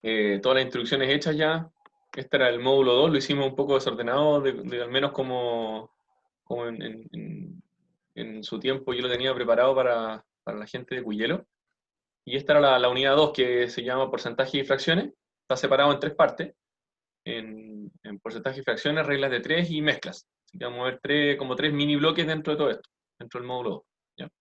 todas las instrucciones hechas ya. Este era el módulo 2, lo hicimos un poco desordenado, al menos como en su tiempo yo lo tenía preparado para la gente de Cuyelo. Y esta era la unidad 2 que se llama porcentaje y fracciones. Está separado en tres partes, en porcentaje y fracciones, reglas de tres y mezclas. Así que vamos a ver como tres mini bloques dentro de todo esto, dentro del módulo 2. ¿Ya?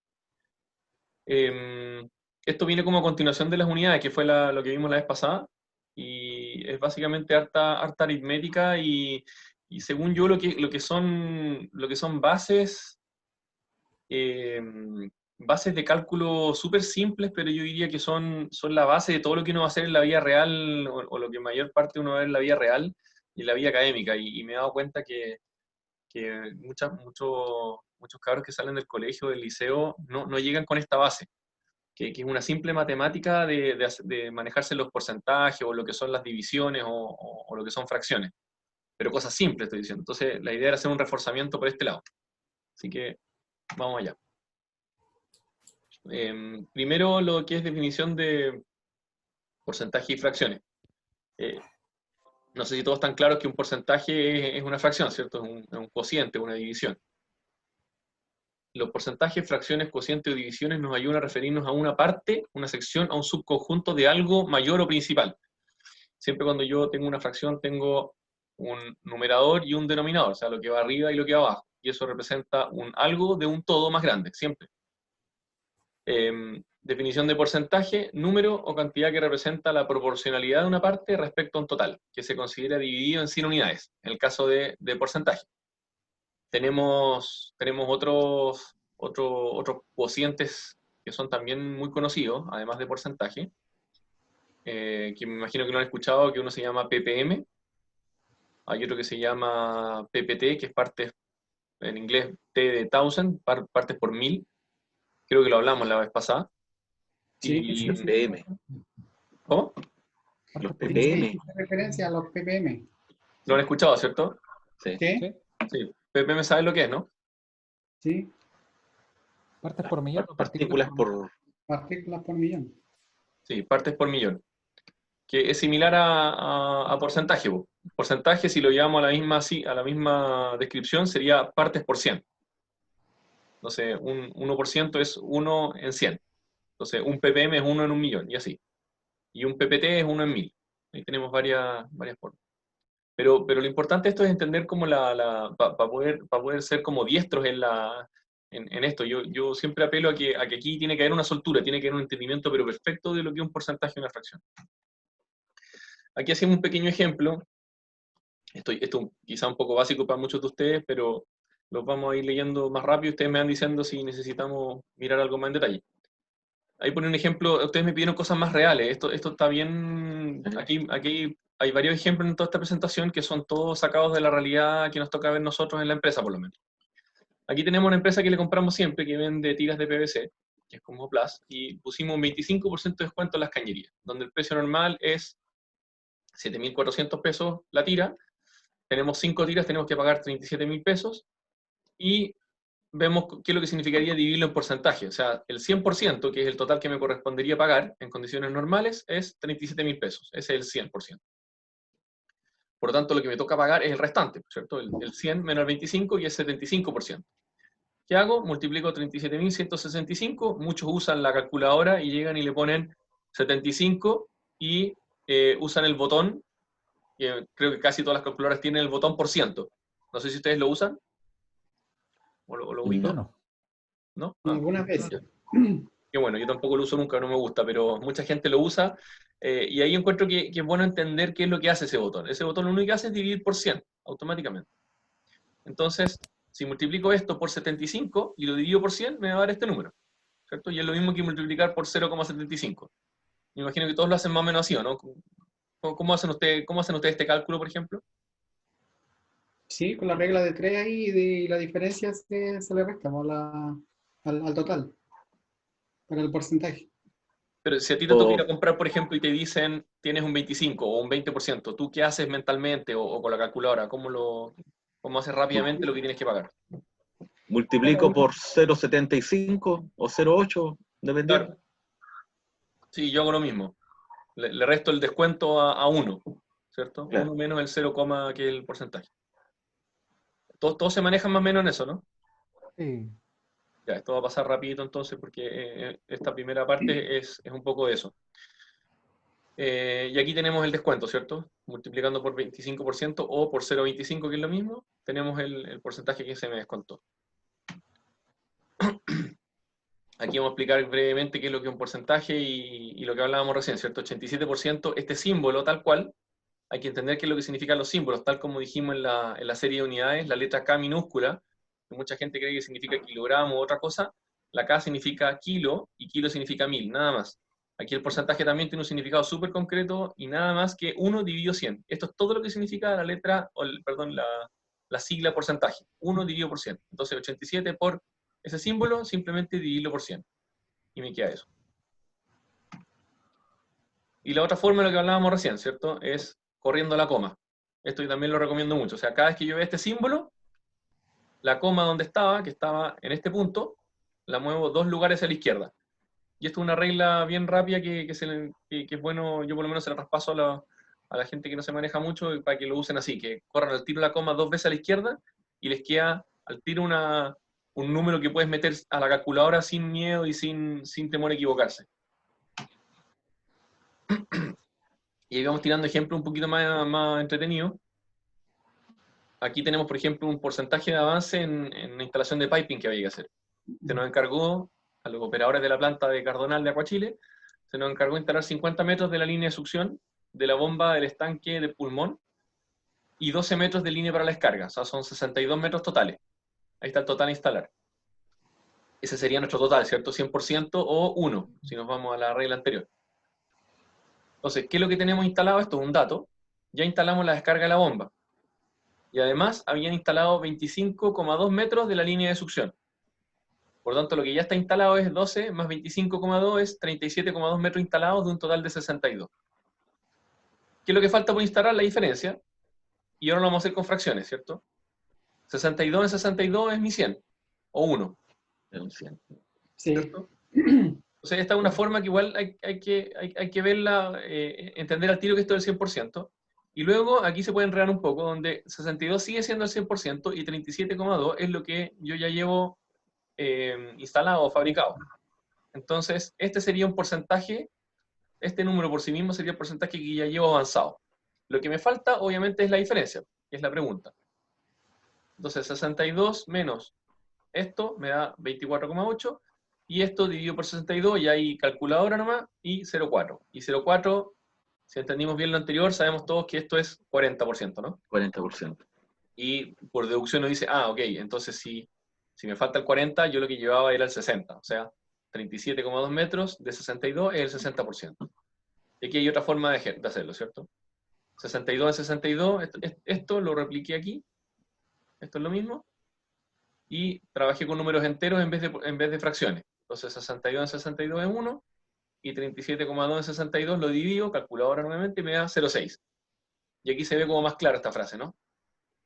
Esto viene como a continuación de las unidades, que fue lo que vimos la vez pasada, y es básicamente harta aritmética y según yo lo que son eh, bases de cálculo súper simples, pero yo diría que son la base de todo lo que uno va a hacer en la vida real, o lo que mayor parte uno va a ver en la vida real y en la vida académica, y me he dado cuenta que muchos cabros que salen del colegio, del liceo, no llegan con esta base que es una simple matemática de manejarse los porcentajes o lo que son las divisiones o lo que son fracciones. Pero cosas simples estoy diciendo. Entonces, la idea era hacer un reforzamiento por este lado. Así que, vamos allá. Primero, lo que es definición de porcentaje y fracciones. No sé si todos están claros que un porcentaje es una fracción, ¿cierto? Es un cociente, una división. Los porcentajes, fracciones, cocientes o divisiones nos ayudan a referirnos a una parte, una sección, a un subconjunto de algo mayor o principal. Siempre cuando yo tengo una fracción tengo un numerador y un denominador, o sea, lo que va arriba y lo que va abajo. Y eso representa un algo de un todo más grande, siempre. Definición de porcentaje, número o cantidad que representa la proporcionalidad de una parte respecto a un total, que se considera dividido en 100 unidades, en el caso de porcentaje. Tenemos otros cocientes que son también muy conocidos, además de porcentaje, que me imagino que lo han escuchado, que uno se llama ppm, hay otro que se llama ppt, que es partes, en inglés, T de thousand, partes por mil, creo que lo hablamos la vez pasada. Sí, Y, sí, sí. ppm. ¿Cómo? Los Sí, ppm. hace referencia a los ppm. ¿Lo han escuchado, cierto? Sí. ¿Qué? ¿Sí? Sí. ppm sabe lo que es, ¿no? Sí, ¿Partes por millón o Partículas por... partículas por millón. Sí, partes por millón, que es similar a porcentaje. Porcentaje, si lo llevamos a la misma descripción, sería partes por 100. Entonces, un 1% es 1 en 100. Entonces, un ppm es 1 en 1.000.000, y así. Y un ppt es 1 en 1.000. Ahí tenemos varias formas. Pero lo importante de esto es entender cómo para poder ser como diestros en esto. Yo siempre apelo a que aquí tiene que haber una soltura, tiene que haber un entendimiento pero perfecto de lo que es un porcentaje y una fracción. Aquí hacemos un pequeño ejemplo. Esto quizá un poco básico para muchos de ustedes, pero los vamos a ir leyendo más rápido. Ustedes me van diciendo si necesitamos mirar algo más en detalle. Ahí pone un ejemplo, ustedes me pidieron cosas más reales. Esto está bien. Aquí hay varios ejemplos en toda esta presentación que son todos sacados de la realidad que nos toca ver nosotros en la empresa, por lo menos. Aquí tenemos una empresa que le compramos siempre, que vende tiras de PVC, que es como Plus, y pusimos un 25% de descuento en las cañerías, donde el precio normal es 7.400 pesos la tira. Tenemos 5 tiras, tenemos que pagar 37.000 pesos, y vemos qué es lo que significaría dividirlo en porcentaje. O sea, el 100%, que es el total que me correspondería pagar en condiciones normales, es 37.000 pesos. Ese es el 100%. Por lo tanto, lo que me toca pagar es el restante, ¿cierto? El 100 menos el 25, que es 75%. ¿Qué hago? Multiplico 37.165. Muchos usan la calculadora y llegan y le ponen 75 y usan el botón. Creo que casi todas las calculadoras tienen el botón por ciento. No sé si ustedes lo usan o lo ubican. Yo no. ¿No? Algunas veces. Ya. Que bueno, yo tampoco lo uso nunca, no me gusta, pero mucha gente lo usa, y ahí encuentro que es bueno entender qué es lo que hace ese botón. Ese botón lo único que hace es dividir por 100, automáticamente. Entonces, si multiplico esto por 75 y lo divido por 100, me va a dar este número, ¿cierto? Y es lo mismo que multiplicar por 0,75. Me imagino que todos lo hacen más o menos así, ¿o no? ¿Cómo hacen ustedes este cálculo, por ejemplo? Sí, con la regla de 3 ahí y la diferencia se le resta al total, para el porcentaje. Pero si a ti te toca ir a comprar, por ejemplo, y te dicen tienes un 25 o un 20%, ¿tú qué haces mentalmente o con la calculadora? ¿Cómo haces rápidamente lo que tienes que pagar? Multiplico por 0,75 o 0,8, dependiendo. Claro. Sí, yo hago lo mismo. Le resto el descuento a 1, ¿cierto? Claro. 1 menos el 0, que es el porcentaje. Todos se manejan más o menos en eso, ¿no? Sí. Ya, esto va a pasar rapidito entonces, porque esta primera parte es un poco de eso. Y aquí tenemos el descuento, ¿cierto? Multiplicando por 25% o por 0,25, que es lo mismo, tenemos el porcentaje que se me descontó. Aquí vamos a explicar brevemente qué es lo que es un porcentaje y lo que hablábamos recién, ¿cierto? 87%, este símbolo tal cual, hay que entender qué es lo que significan los símbolos, tal como dijimos en la serie de unidades, la letra K minúscula, que mucha gente cree que significa kilogramo u otra cosa, la K significa kilo y kilo significa 1000, nada más. Aquí el porcentaje también tiene un significado súper concreto y nada más que 1 dividido 100. Esto es todo lo que significa la letra, perdón, la sigla porcentaje, 1 dividido por 100. Entonces 87 por ese símbolo, simplemente dividirlo por 100. Y me queda eso. Y la otra forma de lo que hablábamos recién, ¿cierto? Es corriendo la coma. Esto yo también lo recomiendo mucho. O sea, cada vez que yo vea este símbolo, la coma donde estaba, que estaba en este punto, la muevo 2 lugares a la izquierda. Y esto es una regla bien rápida que es bueno, yo por lo menos se la traspaso a la gente que no se maneja mucho para que lo usen así, que corran al tiro la coma 2 veces a la izquierda y les queda al tiro un número que puedes meter a la calculadora sin miedo y sin temor a equivocarse. Y ahí vamos tirando ejemplos un poquito más entretenidos. Aquí tenemos, por ejemplo, un porcentaje de avance en la instalación de piping que había que hacer. Se nos encargó a los operadores de la planta de Cardonal de Acuachile, se nos encargó instalar 50 metros de la línea de succión de la bomba del estanque de pulmón y 12 metros de línea para la descarga, o sea, son 62 metros totales. Ahí está el total a instalar. Ese sería nuestro total, ¿cierto? 100% o 1, si nos vamos a la regla anterior. Entonces, ¿qué es lo que tenemos instalado? Esto es un dato. Ya instalamos la descarga de la bomba. Y además habían instalado 25,2 metros de la línea de succión. Por lo tanto, lo que ya está instalado es 12 más 25,2 es 37,2 metros instalados de un total de 62. ¿Qué es lo que falta por instalar? La diferencia. Y ahora lo vamos a hacer con fracciones, ¿cierto? 62 en 62 es mi 100, o 1. Es un 100. Sí. ¿Cierto? Entonces, esta es una forma que igual hay que verla, entender al tiro que esto es el 100%. Y luego aquí se puede enredar un poco, donde 62 sigue siendo el 100% y 37,2 es lo que yo ya llevo instalado o fabricado. Entonces, este sería un porcentaje, este número por sí mismo sería el porcentaje que ya llevo avanzado. Lo que me falta, obviamente, es la diferencia, que es la pregunta. Entonces, 62 menos esto me da 24,8, y esto dividido por 62, y hay calculadora nomás, y 0,4. Y 0,4, si entendimos bien lo anterior, sabemos todos que esto es 40%, ¿no? 40%. Y por deducción nos dice, ok, entonces si me falta el 40, yo lo que llevaba era el 60, o sea, 37,2 metros de 62 es el 60%. Y aquí hay otra forma de hacerlo, ¿cierto? 62 en 62, esto lo repliqué aquí, esto es lo mismo, y trabajé con números enteros en vez de fracciones. Entonces 62 en 62 es 1, y 37,2 en 62 lo divido, calculadora nuevamente, y me da 0,6. Y aquí se ve como más clara esta frase, ¿no?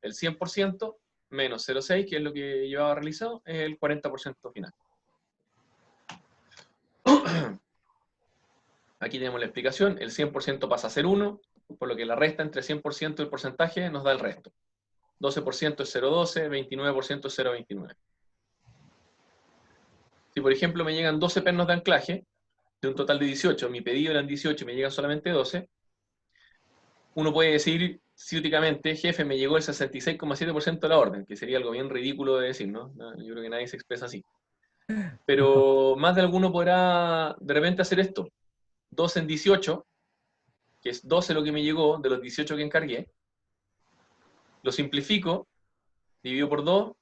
El 100% menos 0,6, que es lo que llevaba realizado, es el 40% final. Aquí tenemos la explicación, el 100% pasa a ser 1, por lo que la resta entre 100% y el porcentaje nos da el resto. 12% es 0,12, 29% es 0,29. Si por ejemplo me llegan 12 pernos de anclaje, de un total de 18, mi pedido eran 18 y me llegan solamente 12, uno puede decir ciúticamente, jefe, me llegó el 66,7% de la orden, que sería algo bien ridículo de decir, ¿no? Yo creo que nadie se expresa así. Pero más de alguno podrá de repente hacer esto. 2 en 18, que es 12 lo que me llegó de los 18 que encargué, lo simplifico, divido por 2,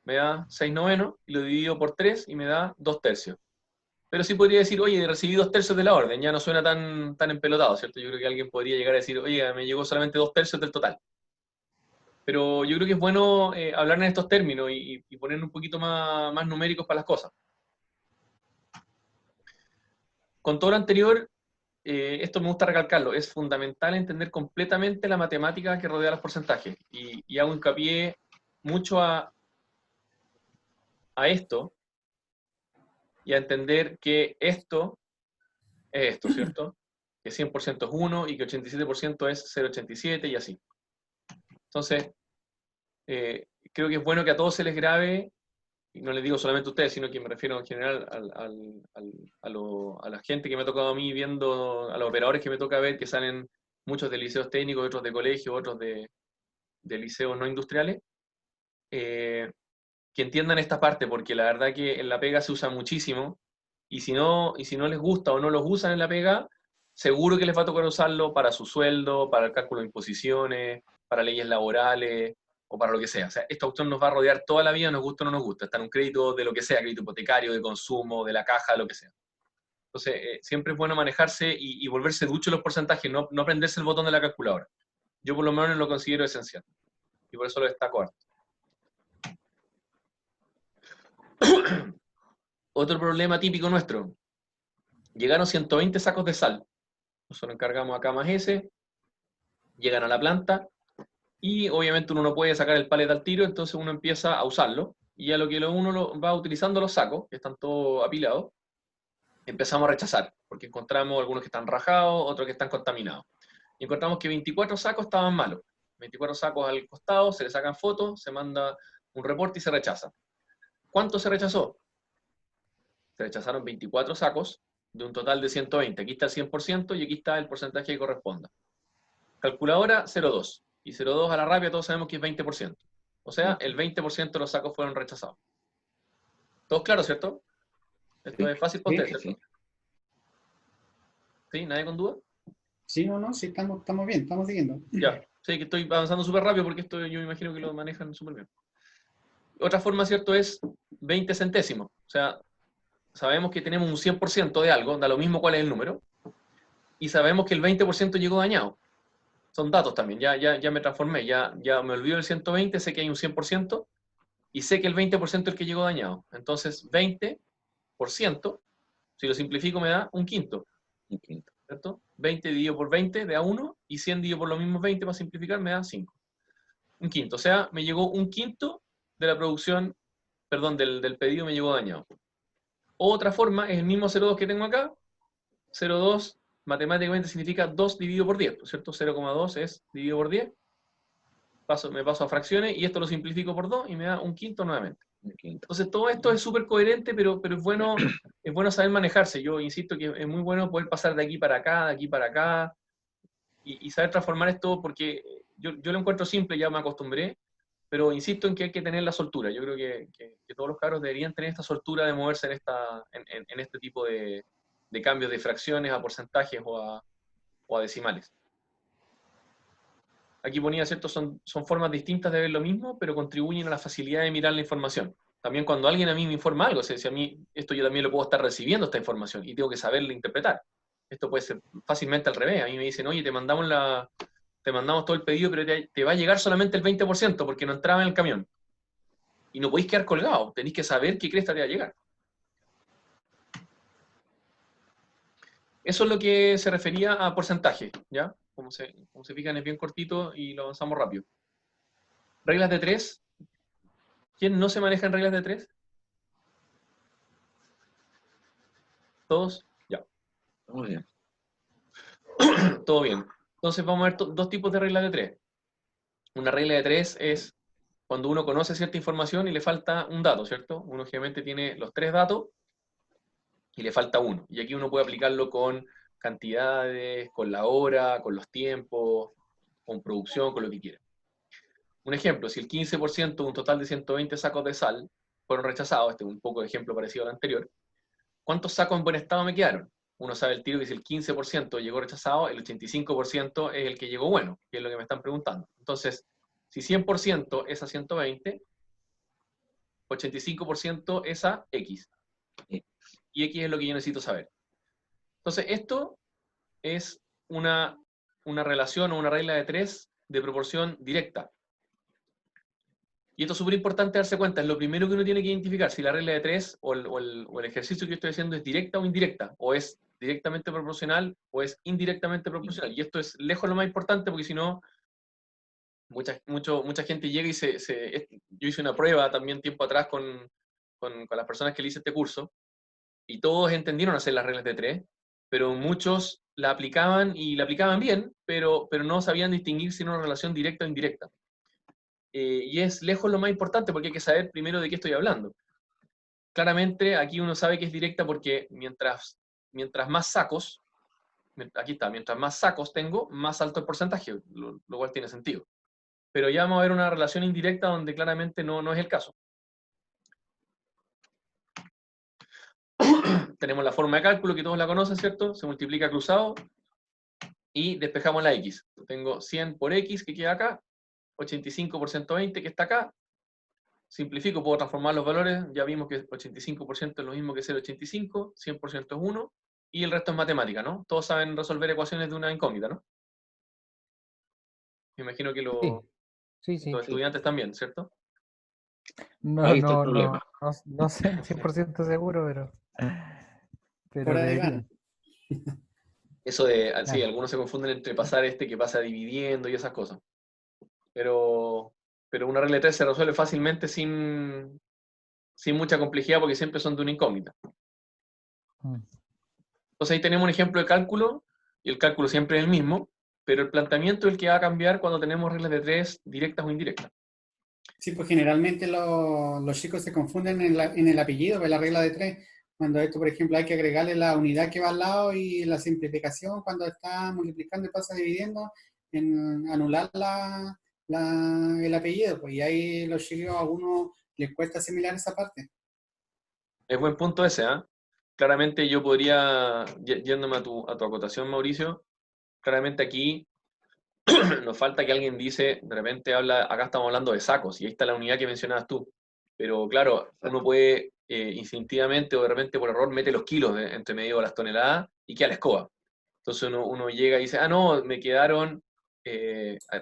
me da 6 novenos, y lo divido por 3 y me da 2 tercios. Pero sí podría decir, oye, recibí 2 tercios de la orden, ya no suena tan empelotado, ¿cierto? Yo creo que alguien podría llegar a decir, oye, me llegó solamente 2 tercios del total. Pero yo creo que es bueno hablar en estos términos y poner un poquito más numéricos para las cosas. Con todo lo anterior, esto me gusta recalcarlo, es fundamental entender completamente la matemática que rodea los porcentajes. Y hago hincapié mucho a esto, y a entender que esto es esto, ¿cierto? que 100% es 1 y que 87% es 0,87 y así. Entonces, creo que es bueno que a todos se les grabe, y no les digo solamente a ustedes, sino que me refiero en general a la gente que me ha tocado a mí viendo, a los operadores que me toca ver, que salen muchos de liceos técnicos, otros de colegio, otros de liceos no industriales, que entiendan esta parte, porque la verdad que en la pega se usa muchísimo, y si no les gusta o no los usan en la pega, seguro que les va a tocar usarlo para su sueldo, para el cálculo de imposiciones, para leyes laborales, o para lo que sea. O sea, esta cuestión nos va a rodear toda la vida, nos gusta o no nos gusta. Está en un crédito de lo que sea, crédito hipotecario, de consumo, de la caja, lo que sea. Entonces, siempre es bueno manejarse y volverse ducho en los porcentajes, no aprenderse el botón de la calculadora. Yo por lo menos lo considero esencial. Y por eso lo destaco harto. Otro problema típico nuestro. Llegaron 120 sacos de sal. Nosotros encargamos acá más ese. Llegan a la planta. Y obviamente uno no puede sacar el pallet al tiro, entonces uno empieza a usarlo. Y a lo que uno va utilizando los sacos, que están todos apilados, empezamos a rechazar. Porque encontramos algunos que están rajados, otros que están contaminados. Y encontramos que 24 sacos estaban malos. 24 sacos al costado, se le sacan fotos, se manda un reporte y se rechaza. ¿Cuánto se rechazó? Se rechazaron 24 sacos de un total de 120. Aquí está el 100% y aquí está el porcentaje que corresponda. Calculadora 0,2. Y 0,2 a la rápida todos sabemos que es 20%. O sea, el 20% de los sacos fueron rechazados. ¿Todos claros, cierto? Esto es fácil para ustedes, ¿cierto? ¿Sí? ¿Nadie con duda? Sí, no, sí, estamos bien, estamos siguiendo. Ya, sí, que estoy avanzando súper rápido porque esto yo me imagino que lo manejan súper bien. Otra forma, ¿cierto? Es 20 centésimos. O sea, sabemos que tenemos un 100% de algo, da lo mismo cuál es el número, y sabemos que el 20% llegó dañado. Son datos también, ya me transformé, ya me olvido del 120, sé que hay un 100%, y sé que el 20% es el que llegó dañado. Entonces, 20%, si lo simplifico, me da un quinto. Un quinto. ¿Cierto? 20 dividido por 20 da 1, y 100 dividido por los mismos 20 para simplificar me da 5. Un quinto, o sea, me llegó un quinto de la producción, perdón, del pedido me llegó dañado. Otra forma es el mismo 0,2 que tengo acá. 0,2 matemáticamente significa 2 dividido por 10, ¿cierto? 0,2 es dividido por 10. Me paso a fracciones y esto lo simplifico por 2 y me da un quinto nuevamente. Un quinto. Entonces todo esto es súper coherente, pero es bueno saber manejarse. Yo insisto que es muy bueno poder pasar de aquí para acá, de aquí para acá, y saber transformar esto, porque yo lo encuentro simple, ya me acostumbré, pero insisto en que hay que tener la soltura. Yo creo que todos los cabros deberían tener esta soltura de moverse en este tipo de cambios de fracciones a porcentajes o a decimales. Aquí ponía, ¿cierto? Son formas distintas de ver lo mismo, pero contribuyen a la facilidad de mirar la información. También cuando alguien a mí me informa algo, si a mí esto yo también lo puedo estar recibiendo esta información y tengo que saberla interpretar. Esto puede ser fácilmente al revés. A mí me dicen, oye, te mandamos todo el pedido, pero te va a llegar solamente el 20% porque no entraba en el camión. Y no podéis quedar colgado, tenéis que saber qué cresta te va a llegar. Eso es lo que se refería a porcentaje, ¿ya? Como se fijan, es bien cortito y lo avanzamos rápido. Reglas de 3. ¿Quién no se maneja en reglas de 3? ¿Todos? Ya. Muy bien. Todo bien. Entonces vamos a ver dos tipos de reglas de 3. Una regla de 3 es cuando uno conoce cierta información y le falta un dato, ¿cierto? Uno generalmente tiene los 3 datos y le falta uno. Y aquí uno puede aplicarlo con cantidades, con la hora, con los tiempos, con producción, con lo que quiera. Un ejemplo, si el 15% de un total de 120 sacos de sal fueron rechazados, este es un poco de ejemplo parecido al anterior, ¿cuántos sacos en buen estado me quedaron? Uno sabe el tiro que si el 15% llegó rechazado, el 85% es el que llegó bueno, que es lo que me están preguntando. Entonces, si 100% es a 120, 85% es a X. Y X es lo que yo necesito saber. Entonces, esto es una relación o una regla de 3 de proporción directa. Y esto es súper importante darse cuenta, es lo primero que uno tiene que identificar, si la regla de 3 o el ejercicio que yo estoy haciendo es directa o indirecta, o es directamente proporcional o es indirectamente proporcional. Y esto es lejos lo más importante porque si no, mucha gente llega y yo hice una prueba también tiempo atrás con las personas que le hice este curso, y todos entendieron hacer las reglas de 3, pero muchos la aplicaban y la aplicaban bien, pero no sabían distinguir si era una relación directa o indirecta. Y es lejos lo más importante porque hay que saber primero de qué estoy hablando. Claramente aquí uno sabe que es directa porque mientras más sacos, aquí está, mientras más sacos tengo, más alto el porcentaje, lo cual tiene sentido. Pero ya vamos a ver una relación indirecta donde claramente no es el caso. Tenemos la forma de cálculo que todos la conocen, ¿cierto? Se multiplica cruzado y despejamos la x. Tengo 100 por x que queda acá, 85 por 120 que está acá. Simplifico, puedo transformar los valores. Ya vimos que 85% es lo mismo que 0,85, 100% es 1, y el resto es matemática, ¿no? Todos saben resolver ecuaciones de una incógnita, ¿no? Me imagino que Sí. los estudiantes también, ¿cierto? No, Ahí está el no, problema. no sé 100% seguro, pero Fuera de debería. gana. Eso de, sí, Claro. algunos se confunden entre pasar que pasa dividiendo y esas cosas. Pero una regla de 3 se resuelve fácilmente sin mucha complejidad porque siempre son de una incógnita. Mm. Entonces ahí tenemos un ejemplo de cálculo, y el cálculo siempre es el mismo, pero el planteamiento es el que va a cambiar cuando tenemos reglas de 3 directas o indirectas. Sí, pues generalmente los chicos se confunden en el apellido, de la regla de 3. Cuando esto, por ejemplo, hay que agregarle la unidad que va al lado y la simplificación cuando está multiplicando y pasa dividiendo, en anular el apellido. Pues y ahí los chicos a algunos les cuesta asimilar esa parte. Es buen punto ese, ¿ah? Claramente yo podría, yéndome a tu acotación, Mauricio, claramente aquí nos falta que alguien dice, de repente habla, acá estamos hablando de sacos, y ahí está la unidad que mencionabas tú. Pero claro, uno puede instintivamente o de repente por error mete los kilos entre medio de las toneladas y queda la escoba. Entonces uno llega y dice, ah, no, me quedaron,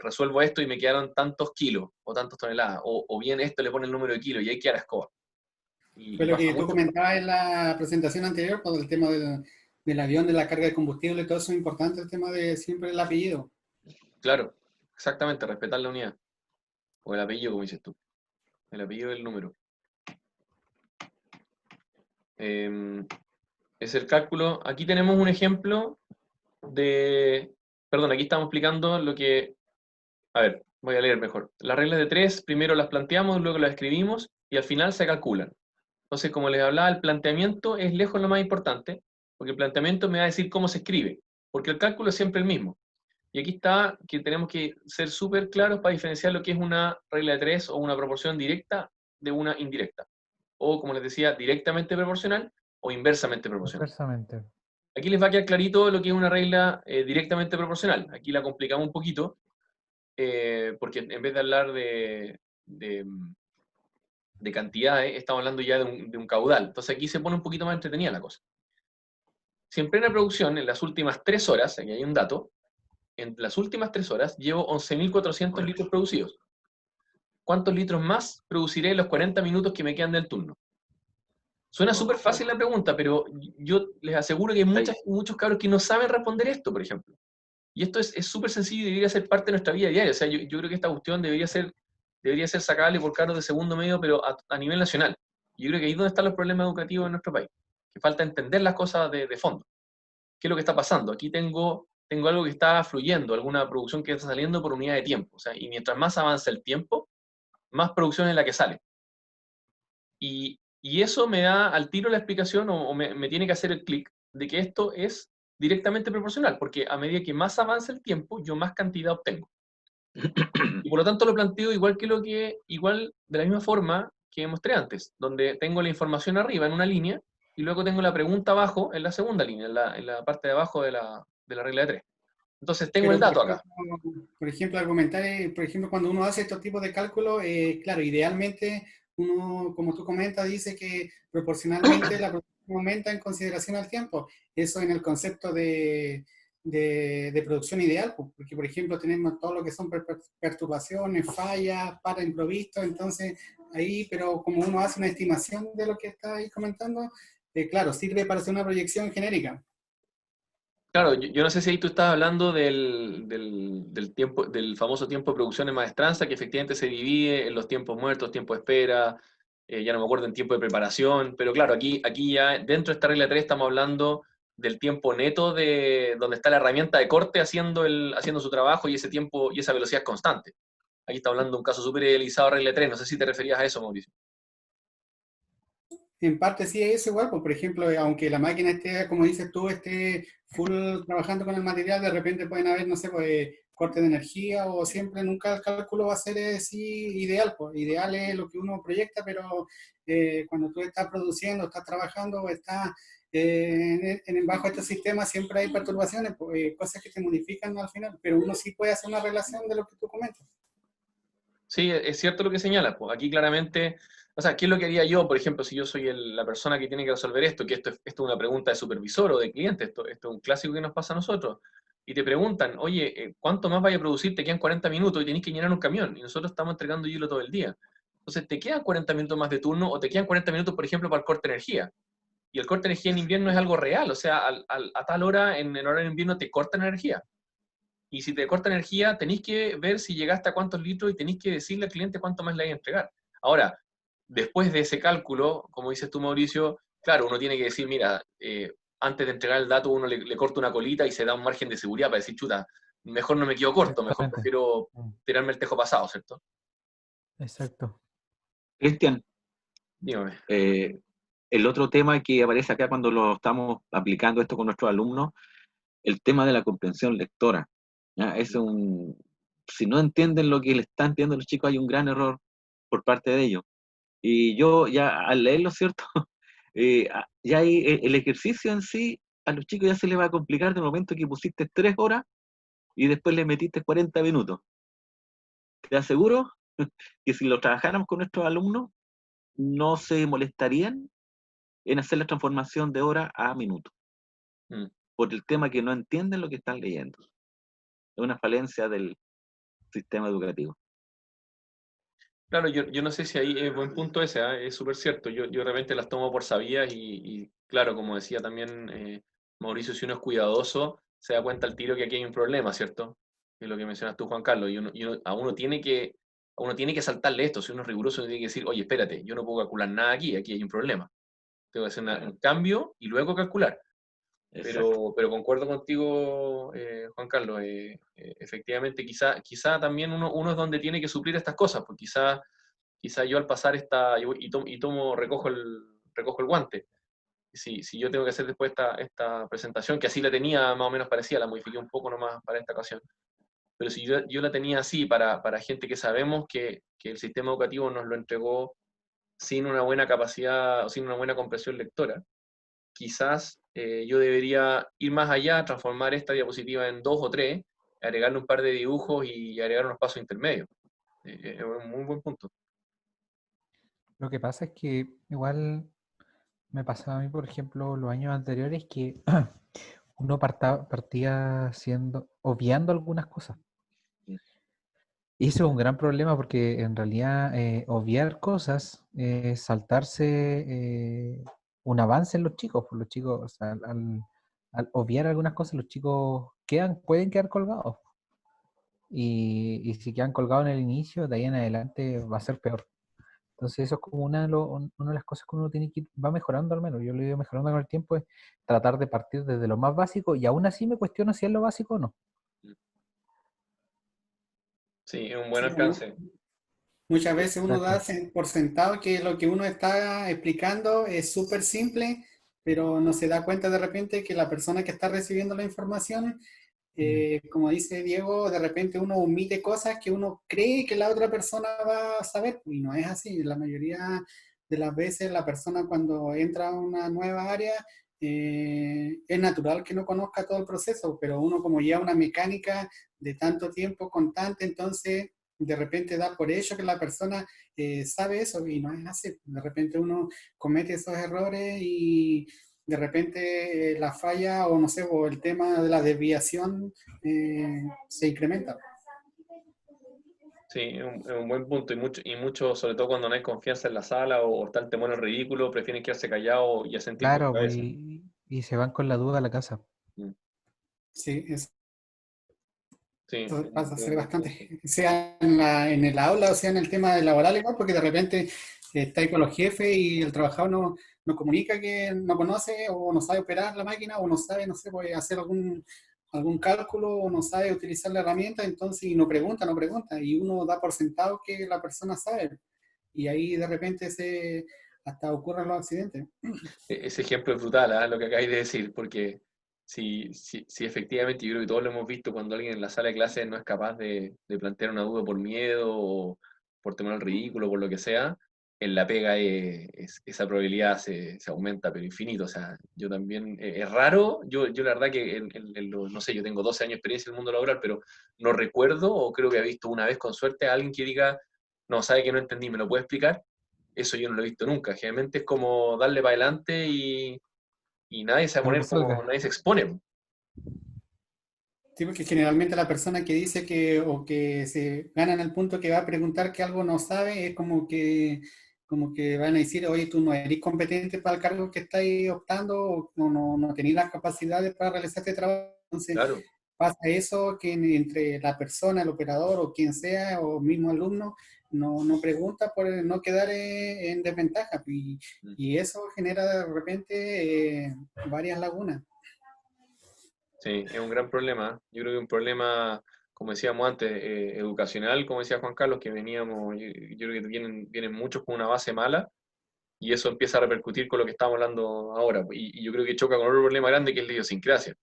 resuelvo esto y me quedaron tantos kilos o tantas toneladas, o bien esto le pone el número de kilos y ahí queda la escoba. Fue Y lo pasa que tú mucho. comentabas en la presentación anterior, por el tema del avión, de la carga de combustible y todo eso es importante, el tema de siempre el apellido. Claro, exactamente, respetar la unidad. O el apellido, como dices tú. El apellido del número. Es el cálculo. Aquí tenemos un ejemplo de... Perdón, aquí estamos explicando lo que... A ver, voy a leer mejor. Las reglas de 3, primero las planteamos, luego las escribimos y al final se calculan. Entonces, como les hablaba, el planteamiento es lejos lo más importante, porque el planteamiento me va a decir cómo se escribe, porque el cálculo es siempre el mismo. Y aquí está que tenemos que ser súper claros para diferenciar lo que es una regla de 3 o una proporción directa de una indirecta. O, como les decía, directamente proporcional o inversamente proporcional. Inversamente. Aquí les va a quedar clarito lo que es una regla directamente proporcional. Aquí la complicamos un poquito, porque en vez de hablar de cantidades, estamos hablando ya de un caudal. Entonces aquí se pone un poquito más entretenida la cosa. Si en plena producción, en las últimas 3 horas, aquí hay un dato, en las últimas 3 horas llevo 11.400 litros producidos. ¿Cuántos litros más produciré en los 40 minutos que me quedan del turno? Suena súper fácil la pregunta, pero yo les aseguro que hay muchos cabros que no saben responder esto, por ejemplo. Y esto es súper sencillo y debería ser parte de nuestra vida diaria. O sea, yo creo que esta cuestión debería ser sacable por cabros de segundo medio, pero a nivel nacional. Yo creo que ahí es donde están los problemas educativos en nuestro país. Que falta entender las cosas de fondo. ¿Qué es lo que está pasando? Aquí tengo algo que está fluyendo, alguna producción que está saliendo por unidad de tiempo. O sea, y mientras más avanza el tiempo, más producción es la que sale. Y eso me da al tiro la explicación, o me tiene que hacer el clic, de que esto es directamente proporcional, porque a medida que más avanza el tiempo, yo más cantidad obtengo. Y por lo tanto lo planteo igual de la misma forma que mostré antes, donde tengo la información arriba en una línea, y luego tengo la pregunta abajo en la segunda línea, en la parte de abajo de la regla de 3. Entonces tengo el Pero, dato acá. por ejemplo, argumentar, por ejemplo, cuando uno hace estos tipos de cálculos, claro, idealmente uno, como tú comentas, dice que proporcionalmente la producción aumenta en consideración al tiempo. Eso en el concepto de producción ideal, porque, por ejemplo, tenemos todo lo que son perturbaciones, fallas, para improviso, entonces ahí, pero como uno hace una estimación de lo que está ahí comentando, claro, sirve para hacer una proyección genérica. Claro, yo no sé si ahí tú estás hablando del tiempo, del famoso tiempo de producción en maestranza, que efectivamente se divide en los tiempos muertos, tiempo de espera, ya no me acuerdo en tiempo de preparación, pero claro, aquí ya dentro de esta regla 3 estamos hablando del tiempo neto de donde está la herramienta de corte haciendo su trabajo y ese tiempo y esa velocidad es constante. Aquí está hablando de un caso súper idealizado de regla 3, no sé si te referías a eso, Mauricio. En parte sí es igual, pues, por ejemplo, aunque la máquina esté, como dices tú, esté full trabajando con el material, de repente pueden haber, no sé, pues, corte de energía o siempre, nunca el cálculo va a ser así ideal, pues ideal es lo que uno proyecta, pero cuando tú estás produciendo, estás trabajando o estás bajo este sistema siempre hay perturbaciones, pues, cosas que te modifican al final, pero uno sí puede hacer una relación de lo que tú comentas. Sí, es cierto lo que señalas, pues aquí claramente, o sea, ¿qué es lo que haría yo, por ejemplo, si yo soy la persona que tiene que resolver esto, que esto es una pregunta de supervisor o de cliente, esto es un clásico que nos pasa a nosotros, y te preguntan, oye, ¿cuánto más vaya a producir? Te quedan 40 minutos y tenés que llenar un camión, y nosotros estamos entregando hielo todo el día. Entonces, ¿te quedan 40 minutos más de turno o te quedan 40 minutos, por ejemplo, para el corte de energía? Y el corte de energía en invierno es algo real, o sea, a tal hora, en el horario de invierno, te cortan energía. Y si te corta energía, tenéis que ver si llegaste a cuántos litros y tenéis que decirle al cliente cuánto más le hay a entregar. Ahora, después de ese cálculo, como dices tú, Mauricio, claro, uno tiene que decir, mira, antes de entregar el dato uno le corta una colita y se da un margen de seguridad para decir, chuta, mejor no me quedo corto, mejor Exactamente. prefiero tirarme el tejo pasado, ¿cierto? Exacto. Cristian, Dígame. el otro tema que aparece acá cuando lo estamos aplicando esto con nuestros alumnos, el tema de la comprensión lectora. ¿Ya? Si no entienden lo que le están pidiendo los chicos, hay un gran error por parte de ellos. Y yo ya al leerlo, ¿cierto? Ya hay, el ejercicio en sí, a los chicos ya se les va a complicar del momento que pusiste 3 horas y después le metiste 40 minutos. Te aseguro que si lo trabajáramos con nuestros alumnos, no se molestarían en hacer la transformación de hora a minuto, por el tema que no entienden lo que están leyendo. Es una falencia del sistema educativo. Claro, yo no sé si ahí es buen punto ese, es súper cierto. Yo de repente las tomo por sabidas y claro, como decía también Mauricio, si uno es cuidadoso, se da cuenta al tiro que aquí hay un problema, ¿cierto? Es lo que mencionas tú, Juan Carlos. A uno tiene que saltarle esto. Si uno es riguroso, uno tiene que decir, oye, espérate, yo no puedo calcular nada aquí hay un problema. Tengo que hacer un cambio y luego calcular. Pero concuerdo contigo, Juan Carlos, efectivamente, quizá también uno es donde tiene que suplir estas cosas, porque quizá yo al pasar recojo el guante. Si yo tengo que hacer después esta presentación, que así la tenía más o menos parecida, la modifiqué un poco nomás para esta ocasión, pero si yo la tenía así para gente que sabemos que el sistema educativo nos lo entregó sin una buena capacidad o sin una buena comprensión lectora, quizás yo debería ir más allá, transformar esta diapositiva en 2 o 3, agregarle un par de dibujos y agregar unos pasos intermedios. Es un muy buen punto. Lo que pasa es que igual me pasaba a mí, por ejemplo, los años anteriores que uno partía obviando algunas cosas. Y eso es un gran problema porque en realidad obviar cosas es saltarse un avance en los chicos. Pues los chicos, o sea, al obviar algunas cosas, los chicos pueden quedar colgados. Y si quedan colgados en el inicio, de ahí en adelante va a ser peor. Entonces eso es como una de las cosas que uno tiene que va mejorando al menos. Yo lo he ido mejorando con el tiempo, es tratar de partir desde lo más básico y aún así me cuestiono si es lo básico o no. Sí, es un buen Sí, alcance. muchas veces uno da Exacto. por sentado que lo que uno está explicando es súper simple, pero no se da cuenta de repente que la persona que está recibiendo la información, como dice Diego, de repente uno omite cosas que uno cree que la otra persona va a saber, y no es así. La mayoría de las veces la persona cuando entra a una nueva área, es natural que no conozca todo el proceso, pero uno como lleva una mecánica de tanto tiempo constante, entonces de repente da por hecho que la persona sabe eso y no es así. De repente uno comete esos errores y de repente la falla o no sé, o el tema de la desviación se incrementa. Sí, es un buen punto y mucho, sobre todo cuando no hay confianza en la sala o está el temor al ridículo, prefieren quedarse callados y hacen tiempo en su Claro, pues, cabeza. y se van con la duda a la casa. Mm. Sí, eso Sí, pasa a es un ser buen punto. bastante, sea en el aula o sea en el tema laboral igual, porque de repente está ahí con los jefes y el trabajador nos comunica que no conoce o no sabe operar la máquina o no sabe, no sé, puede hacer algún cálculo o no sabe utilizar la herramienta, entonces, y no pregunta, y uno da por sentado que la persona sabe, y ahí de repente hasta ocurren los accidentes. Ese ejemplo es brutal, ¿ah? Lo que acabáis de decir, porque si efectivamente yo creo que todos lo hemos visto cuando alguien en la sala de clases no es capaz de plantear una duda por miedo o por temor al ridículo, por lo que sea, en la pega esa probabilidad se aumenta, pero infinito. O sea, yo también, es raro, yo la verdad que, no sé, yo tengo 12 años de experiencia en el mundo laboral, pero no recuerdo, o creo que he visto una vez con suerte a alguien que diga, no, sabe que no entendí, ¿me lo puede explicar? Eso yo no lo he visto nunca. Generalmente es como darle para adelante y nadie se va a Lo poner como, resuelve. nadie se expone. Sí, porque generalmente la persona que dice que, o que se gana en el punto que va a preguntar que algo no sabe, es como que van a decir, oye, tú no eres competente para el cargo que estáis optando, o no tenés las capacidades para realizar este trabajo. Entonces, Claro. pasa eso que entre la persona, el operador o quien sea, o mismo alumno, no pregunta por no quedar en desventaja. Y eso genera de repente varias lagunas. Sí, es un gran problema. Yo creo que un problema, como decíamos antes, educacional, como decía Juan Carlos, que veníamos, yo creo que vienen muchos con una base mala y eso empieza a repercutir con lo que estamos hablando ahora. Y yo creo que choca con otro problema grande que es la idiosincrasia.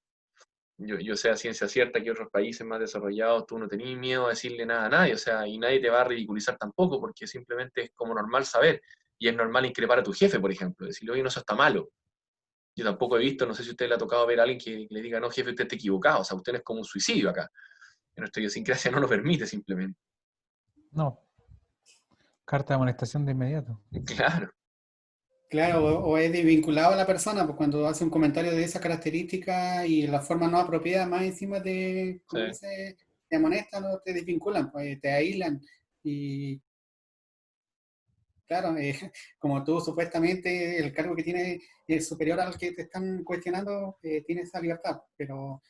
Yo sé a ciencia cierta que otros países más desarrollados tú no tenías miedo a decirle nada a nadie, o sea, y nadie te va a ridiculizar tampoco, porque simplemente es como normal saber, y es normal increpar a tu jefe, por ejemplo, decirle, oye, no, eso está malo. Yo tampoco he visto, no sé si a usted le ha tocado ver a alguien que le diga, no, jefe, usted está equivocado, o sea, usted es como un suicidio acá. En nuestra idiosincrasia no lo permite simplemente. No, carta de amonestación de inmediato. Claro, Claro, o es desvinculado a la persona, pues cuando hace un comentario de esa característica y la forma no apropiada, más encima de, sí, como dice, te amonestan o te desvinculan, pues te aíslan. Y claro, como tú supuestamente el cargo que tienes es superior al que te están cuestionando, tienes esa libertad, pero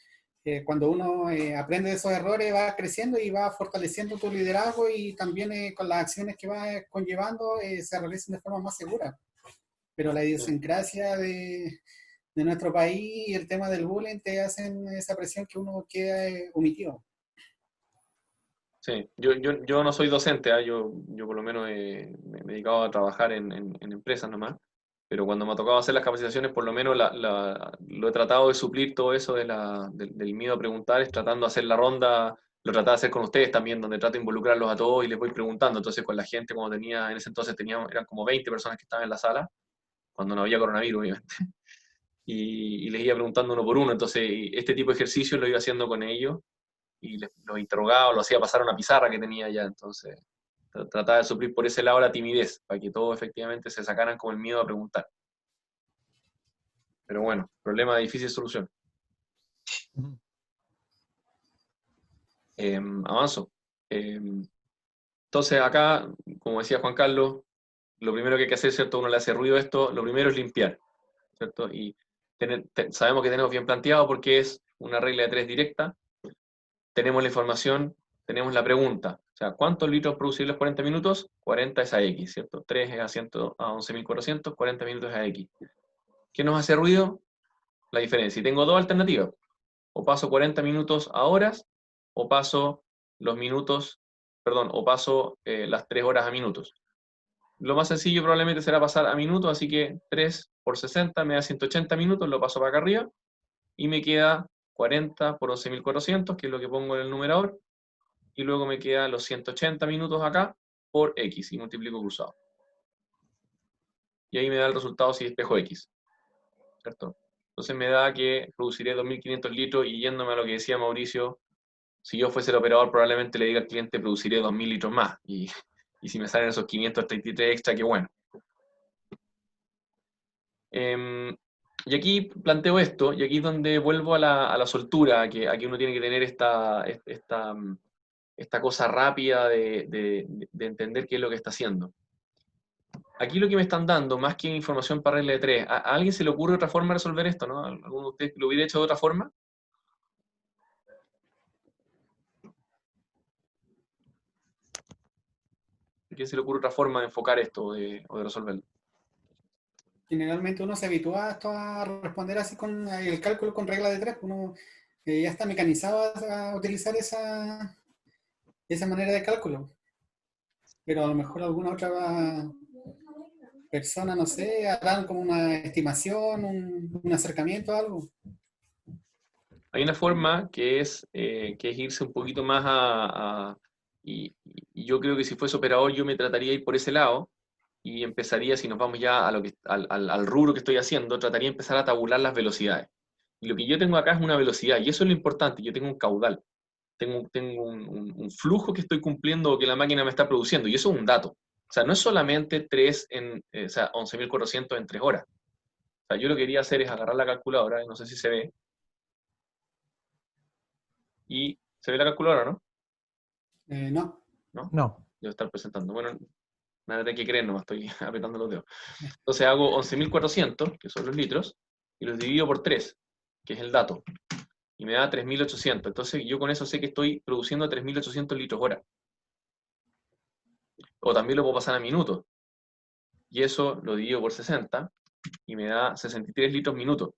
cuando uno aprende de esos errores va creciendo y va fortaleciendo tu liderazgo y también con las acciones que va conllevando se realizan de forma más segura. Pero la sí. idiosincrasia de nuestro país y el tema del bullying te hacen esa presión que uno queda omitido. Sí, yo no soy docente, ¿ah? Yo por lo menos me he dedicado a trabajar en empresas nomás, pero cuando me ha tocado hacer las capacitaciones, por lo menos lo he tratado de suplir todo eso del miedo a preguntar, es tratando de hacer la ronda, lo trataba de hacer con ustedes también, donde trato de involucrarlos a todos y les voy preguntando. Entonces con la gente, cuando en ese entonces eran como 20 personas que estaban en la sala, cuando no había coronavirus, obviamente, y les iba preguntando uno por uno. Entonces este tipo de ejercicio lo iba haciendo con ellos y los interrogaba, lo hacía pasar a una pizarra que tenía ya, entonces trataba de suplir por ese lado la timidez, para que todos efectivamente se sacaran con el miedo a preguntar. Pero bueno, problema de difícil solución. Ujú. Avanzo. Entonces acá, como decía Juan Carlos, lo primero que hay que hacer, ¿cierto? Uno le hace ruido a esto, lo primero es limpiar, ¿cierto? Y sabemos que tenemos bien planteado porque es una regla de tres directa, tenemos la información, tenemos la pregunta. O sea, ¿cuántos litros producibles 40 minutos? 40 es a X, ¿cierto? 3 es a 11.400, 40 minutos es a X. ¿Qué nos hace ruido? La diferencia. Y tengo dos alternativas. O paso 40 minutos a horas, o paso los minutos, perdón, o paso las 3 horas a minutos. Lo más sencillo probablemente será pasar a minutos, así que 3 por 60 me da 180 minutos, lo paso para acá arriba, y me queda 40 por 11.400, que es lo que pongo en el numerador, y luego me quedan los 180 minutos acá por X y multiplico cruzado. Y ahí me da el resultado si despejo X, ¿cierto? Entonces me da que produciré 2.500 litros y yéndome a lo que decía Mauricio, si yo fuese el operador probablemente le diga al cliente produciré 2.000 litros más y si me salen esos 533 extra, qué bueno. Y aquí planteo esto, y aquí es donde vuelvo a la soltura, a que uno tiene que tener esta cosa rápida de entender qué es lo que está haciendo. Aquí lo que me están dando, más que información para regla de tres, ¿a alguien se le ocurre otra forma de resolver esto, no? ¿Alguno de ustedes lo hubiera hecho de otra forma? ¿A quién se le ocurre otra forma de enfocar esto o de resolverlo? Generalmente uno se habitúa a, esto a responder así con el cálculo con regla de tres. Uno ya está mecanizado a utilizar esa manera de cálculo. Pero a lo mejor alguna otra persona, no sé, harán como una estimación, un acercamiento, algo. Hay una forma que es irse un poquito más y yo creo que si fuese operador yo me trataría de ir por ese lado y empezaría, si nos vamos ya a lo que, al rubro que estoy haciendo, trataría de empezar a tabular las velocidades. Y lo que yo tengo acá es una velocidad, y eso es lo importante, yo tengo un caudal, tengo un flujo que estoy cumpliendo o que la máquina me está produciendo, y eso es un dato. O sea, no es solamente 3 o sea, 11.400 en 3 horas. O sea, yo lo que quería hacer es agarrar la calculadora, no sé si se ve, y se ve la calculadora, ¿no? No. ¿No? No. Debo estar presentando. Bueno, nada de que creer, nomás estoy apretando los dedos. Entonces hago 11.400, que son los litros, y los divido por 3, que es el dato, y me da 3.800. Entonces yo con eso sé que estoy produciendo 3.800 litros hora. O también lo puedo pasar a minutos. Y eso lo divido por 60, y me da 63 litros minuto.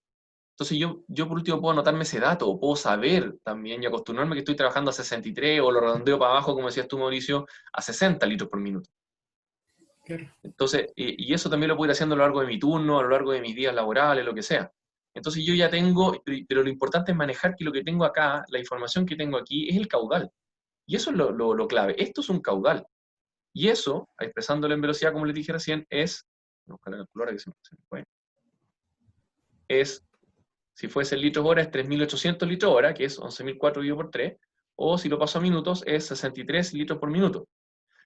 Entonces yo por último puedo anotarme ese dato, o puedo saber también y acostumbrarme que estoy trabajando a 63, o lo redondeo para abajo, como decías tú, Mauricio, a 60 litros por minuto. Claro. Entonces, y eso también lo puedo ir haciendo a lo largo de mi turno, a lo largo de mis días laborales, lo que sea. Entonces yo ya tengo, pero lo importante es manejar que lo que tengo acá, la información que tengo aquí, es el caudal. Y eso es lo clave. Esto es un caudal. Y eso, expresándolo en velocidad, como les dije recién, es, voy a buscar la calculadora que se me fue, es, si fuese litros hora, es 3.800 litros hora, que es 11.004 dividido por 3, o si lo paso a minutos, es 63 litros por minuto.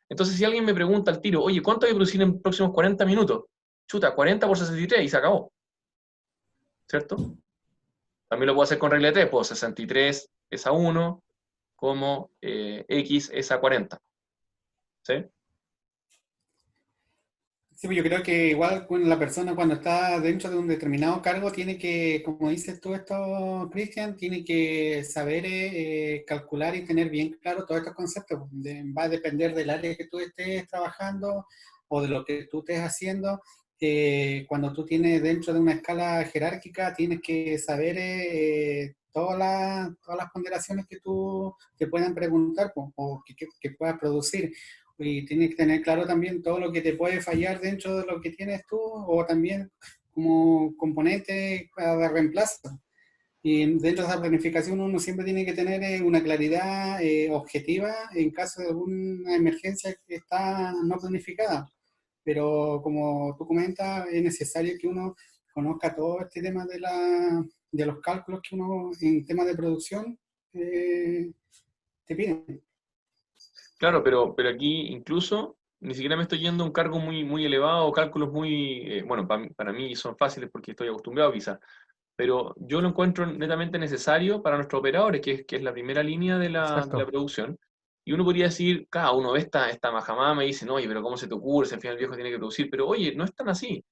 Entonces, si alguien me pregunta al tiro, oye, ¿cuánto voy a producir en los próximos 40 minutos? Chuta, 40 por 63 y se acabó. ¿Cierto? También lo puedo hacer con regla de 3, puedo 63 es a 1, como X es a 40. ¿Sí? Sí, pues yo creo que igual la persona cuando está dentro de un determinado cargo tiene que, como dices tú esto, Cristian, tiene que saber calcular y tener bien claro todos estos conceptos. Va a depender del área que tú estés trabajando o de lo que tú estés haciendo. Cuando tú tienes dentro de una escala jerárquica, tienes que saber todas las ponderaciones que tú te puedan preguntar pues, o que puedas producir. Y tienes que tener claro también todo lo que te puede fallar dentro de lo que tienes tú o también como componente de reemplazo. Y dentro de esa planificación uno siempre tiene que tener una claridad objetiva en caso de alguna emergencia que está no planificada. Pero como tú comentas, es necesario que uno conozca todo este tema de los cálculos que uno en temas de producción te piden. Claro, pero aquí incluso ni siquiera me estoy yendo a un cargo muy, muy elevado, cálculos muy, bueno, para mí son fáciles porque estoy acostumbrado quizás, pero yo lo encuentro netamente necesario para nuestros operadores, que es la primera línea de la Exacto. producción. Y uno podría decir, cada uno ve esta majamama y dice, no, oye, pero ¿cómo se te ocurre? Si al final el viejo tiene que producir. Pero oye, no es tan así.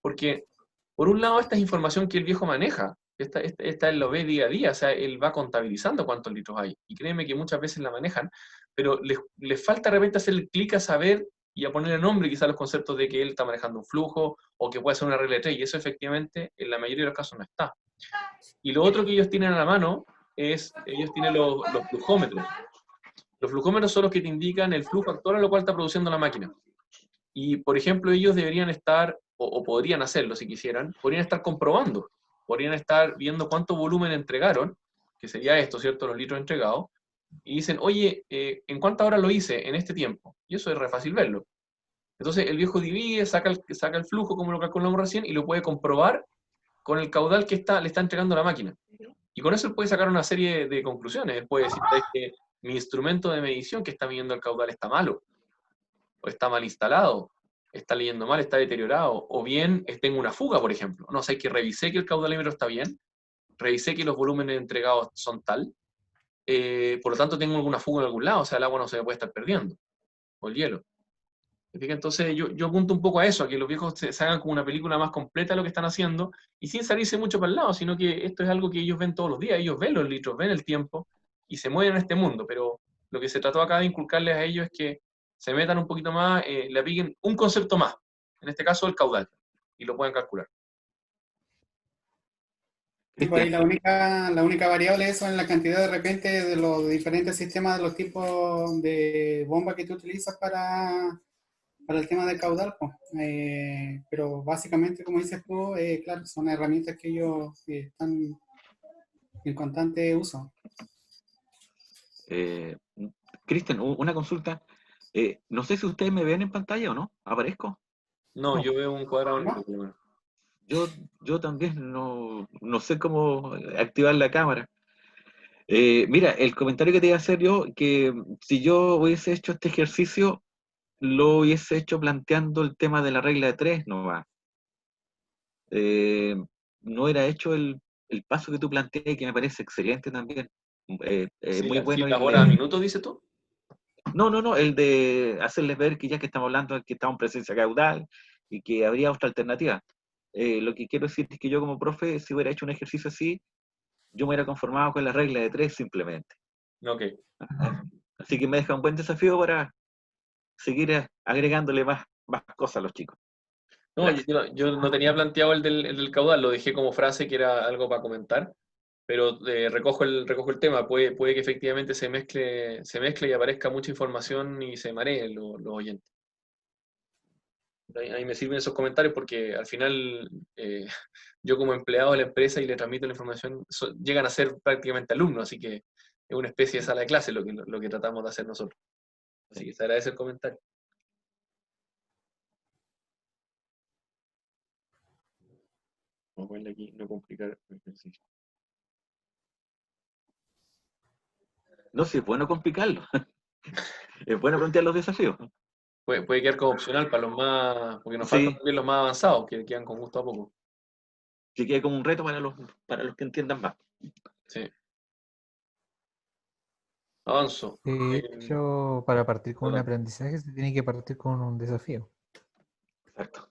Porque, por un lado, esta es información que el viejo maneja. Esta él lo ve día a día, o sea, él va contabilizando cuántos litros hay. Y créeme que muchas veces la manejan, pero les falta de repente hacer el clic a saber y a ponerle nombre quizás los conceptos de que él está manejando un flujo o que puede ser una regla de 3, y eso efectivamente en la mayoría de los casos no está. Y lo otro que ellos tienen a la mano es, ellos tienen los flujómetros. Los flujómetros son los que te indican el flujo actual a lo cual está produciendo la máquina. Y, por ejemplo, ellos deberían estar, o podrían hacerlo si quisieran, podrían estar comprobando, podrían estar viendo cuánto volumen entregaron, que sería esto, ¿cierto? Los litros entregados, y dicen, oye, ¿en cuántas horas lo hice en este tiempo? Y eso es re fácil verlo. Entonces el viejo divide, saca el flujo, como lo calculamos recién, y lo puede comprobar con el caudal que le está entregando la máquina. Y con eso él puede sacar una serie de conclusiones. Él puede decir, ¿sabes que mi instrumento de medición que está midiendo el caudal está malo? O está mal instalado, está leyendo mal, está deteriorado, o bien tengo una fuga, por ejemplo. No sé, que revisé que el caudalímetro está bien, revisé que los volúmenes entregados son tal, por lo tanto tengo alguna fuga en algún lado, o sea, el agua no se me puede estar perdiendo, o el hielo. Entonces yo apunto un poco a eso, a que los viejos se hagan como una película más completa de lo que están haciendo, y sin salirse mucho para el lado, sino que esto es algo que ellos ven todos los días, ellos ven los litros, ven el tiempo, y se mueven en este mundo, pero lo que se trató acá de inculcarles a ellos es que se metan un poquito más, le apliquen un concepto más, en este caso el caudal. y lo puedan calcular. Y pues ahí Cristian, la única variable eso en la cantidad de repente de los diferentes sistemas, de los tipos de bomba que tú utilizas para el tema del caudal, pues. Pero básicamente, como dices tú, claro, son herramientas que ellos están en constante uso. eh, Cristian, una consulta. No sé si ustedes me ven en pantalla o no. ¿Aparezco? No, No. yo veo un cuadrado negro, ¿No? por lo menos. Yo, yo también no sé cómo activar la cámara. Mira, el comentario que te iba a hacer yo, que si yo hubiese hecho este ejercicio, lo hubiese hecho planteando el tema de la regla de tres nomás. Eh, no era hecho el paso que tú planteas, que me parece excelente también. Sí, Muy sí, bueno las el horas a de... minutos, dices tú. No, el de hacerles ver que ya que estamos hablando de que estamos en presencia caudal y que habría otra alternativa. Lo que quiero decir es que yo como profe, si hubiera hecho un ejercicio así, yo me hubiera conformado con la regla de tres simplemente. Ok. Así que me deja un buen desafío para seguir agregándole más cosas a los chicos. No, Gracias. yo no tenía planteado el del caudal, lo dejé como frase que era algo para comentar, pero recojo el tema. Puede que efectivamente se mezcle y aparezca mucha información y se mareen los oyentes. Ahí me sirven esos comentarios porque al final yo como empleado de la empresa y le transmito la información, llegan a ser prácticamente alumnos, así que es una especie de sala de clase lo que tratamos de hacer nosotros. Así que se agradece el comentario. Vamos a ponerle aquí, no complicar el ejercicio. No, si es bueno complicarlo. Es bueno plantear los desafíos. Puede quedar como opcional para los más, porque nos faltan Sí, también los más avanzados, que quedan con gusto a poco. que quede como un reto para los que entiendan más. Sí, avanzo. De hecho, para partir con un Perdón. aprendizaje se tiene que partir con un desafío. Exacto.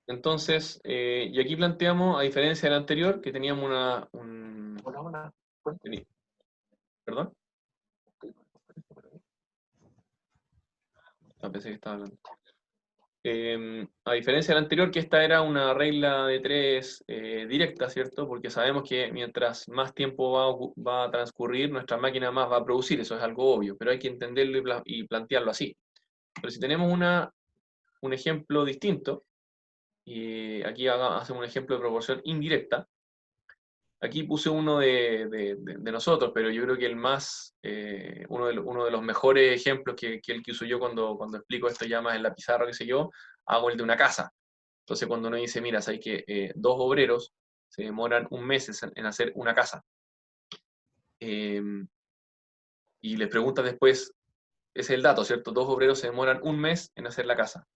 Entonces, y aquí planteamos, a diferencia del anterior, que teníamos Hola. ¿Perdón? Ah, pensé que estaba hablando. A diferencia del anterior, que esta era una regla de tres directa, ¿cierto? Porque sabemos que mientras más tiempo va a transcurrir, nuestra máquina más va a producir, eso es algo obvio, pero hay que entenderlo y plantearlo así. Pero si tenemos un ejemplo distinto, y aquí hacemos un ejemplo de proporción indirecta, aquí puse uno de nosotros, pero yo creo que el más, uno de los mejores ejemplos que el que uso yo cuando explico esto ya más en la pizarra, qué sé yo, hago el de una casa. Entonces cuando uno dice, mira, hay que dos obreros se demoran un mes en hacer una casa. Eh, y les preguntas después, ese es el dato, ¿cierto? Dos obreros se demoran un mes en hacer la casa.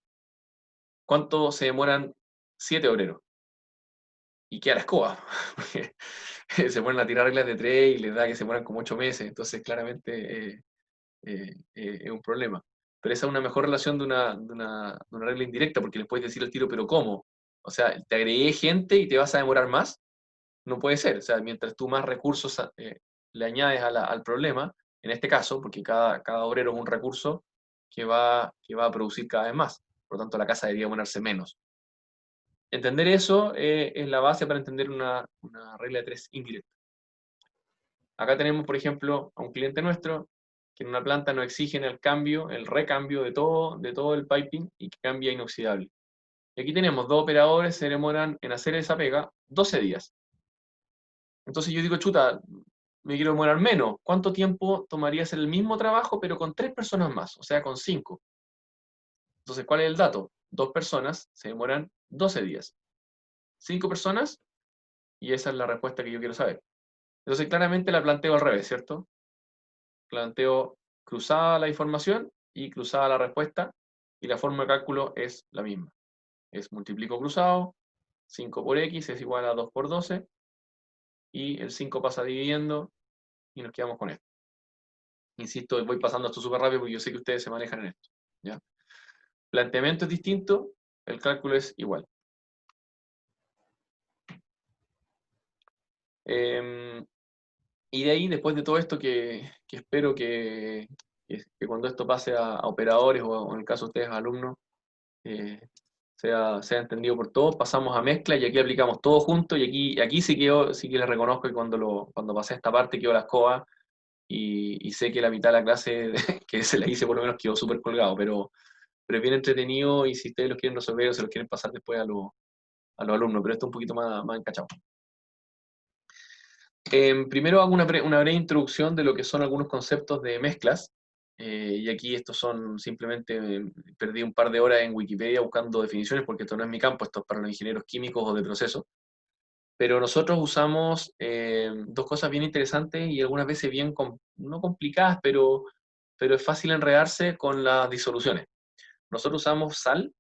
¿Cuánto se demoran 7 obreros? Y queda la escoba, porque se ponen a tirar reglas de tres y les da que se mueran como 8 meses, entonces claramente es un problema. Pero esa es una mejor relación de una regla indirecta, porque les puedes decir al tiro, pero ¿cómo? O sea, te agregué gente y te vas a demorar más. No puede ser. O sea, mientras tú más recursos le añades al problema, en este caso, porque cada obrero es un recurso que va a producir cada vez más. Por lo tanto, la casa debería demorarse menos. Entender eso es la base para entender una regla de tres indirecta. Acá tenemos, por ejemplo, a un cliente nuestro que en una planta nos exigen el recambio de todo el piping y que cambia inoxidable. Y aquí tenemos dos operadores, se demoran en hacer esa pega 12 días. Entonces yo digo, chuta, me quiero demorar menos. ¿Cuánto tiempo tomaría hacer el mismo trabajo, pero con 3 personas más? O sea, con 5. Entonces, ¿cuál es el dato? 2 personas se demoran 12 días. 5 personas, y esa es la respuesta que yo quiero saber. Entonces, claramente la planteo al revés, ¿cierto? Planteo cruzada la información y cruzada la respuesta, y la forma de cálculo es la misma. Es multiplico cruzado, 5 por x es igual a 2 por 12, y el 5 pasa dividiendo, y nos quedamos con esto. Insisto, voy pasando esto súper rápido porque yo sé que ustedes se manejan en esto. ¿Ya? Planteamiento es distinto, el cálculo es igual. Y de ahí, después de todo esto que espero que que cuando esto pase a operadores o en el caso de ustedes alumnos, sea entendido por todos. Pasamos a mezcla y aquí aplicamos todo junto y aquí sí que les reconozco que cuando pasé esta parte quedó la escoba y sé que la mitad de la clase que se la hice por lo menos quedó súper colgado, pero es bien entretenido y si ustedes los quieren resolver o se los quieren pasar después a los alumnos, pero esto es un poquito más encachado. Primero hago una breve introducción de lo que son algunos conceptos de mezclas, y aquí estos son simplemente, perdí un par de horas en Wikipedia buscando definiciones, porque esto no es mi campo, esto es para los ingenieros químicos o de proceso. Pero nosotros usamos dos cosas bien interesantes y algunas veces bien, no complicadas, pero es fácil enredarse con las disoluciones. Nosotros usamos sal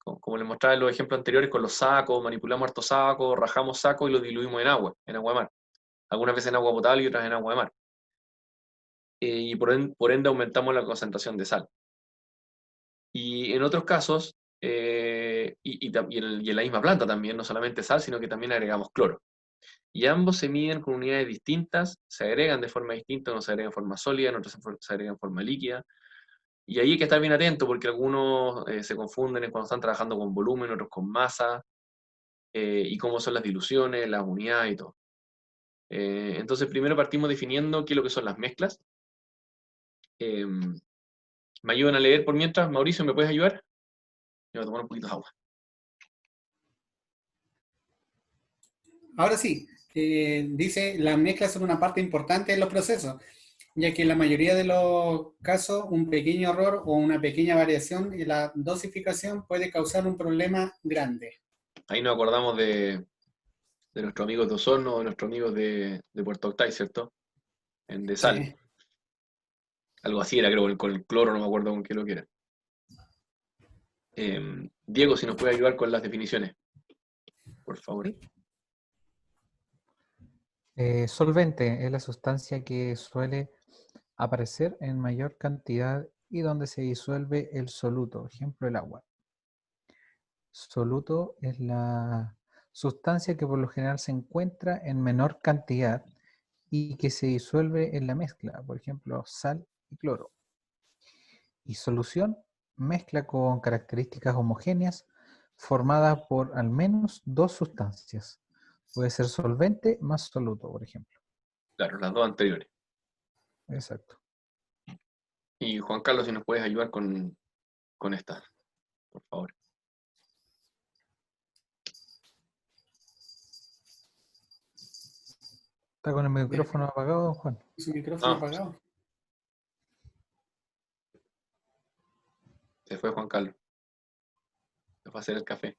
como les mostraba en los ejemplos anteriores, con los sacos, manipulamos harto saco, rajamos saco y lo diluimos en agua de mar. Algunas veces en agua potable y otras en agua de mar. Y por ende aumentamos la concentración de sal. Y en otros casos, y en la misma planta también, no solamente sal, sino que también agregamos cloro. Y ambos se miden con unidades distintas, se agregan de forma distinta, unos se agregan en forma sólida, en otros se agregan en forma líquida. Y ahí hay que estar bien atento porque algunos se confunden cuando están trabajando con volumen, otros con masa, y cómo son las diluciones, las unidades y todo. Entonces primero partimos definiendo qué es lo que son las mezclas. ¿Me ayudan a leer por mientras? Mauricio, ¿me puedes ayudar? Yo voy a tomar un poquito de agua. Ahora sí, dice, las mezclas son una parte importante de los procesos, ya que en la mayoría de los casos un pequeño error o una pequeña variación en la dosificación puede causar un problema grande. Ahí nos acordamos de nuestros amigos de Osorno, de nuestros amigos de Puerto Octay, ¿cierto? De sal. Sí. Algo así era, creo, con el cloro, no me acuerdo con qué lo que era. Diego, si nos puede ayudar con las definiciones, por favor. Solvente es la sustancia que suele aparecer en mayor cantidad y donde se disuelve el soluto, ejemplo el agua. Soluto es la sustancia que por lo general se encuentra en menor cantidad y que se disuelve en la mezcla, por ejemplo sal y cloro. Y solución, mezcla con características homogéneas formada por al menos dos sustancias. Puede ser solvente más soluto, por ejemplo. Claro, las dos anteriores. Exacto. Y Juan Carlos, si nos puedes ayudar con esta, por favor. ¿Está con el micrófono apagado, don Juan? Su micrófono apagado. Se fue Juan Carlos. Se fue a hacer el café.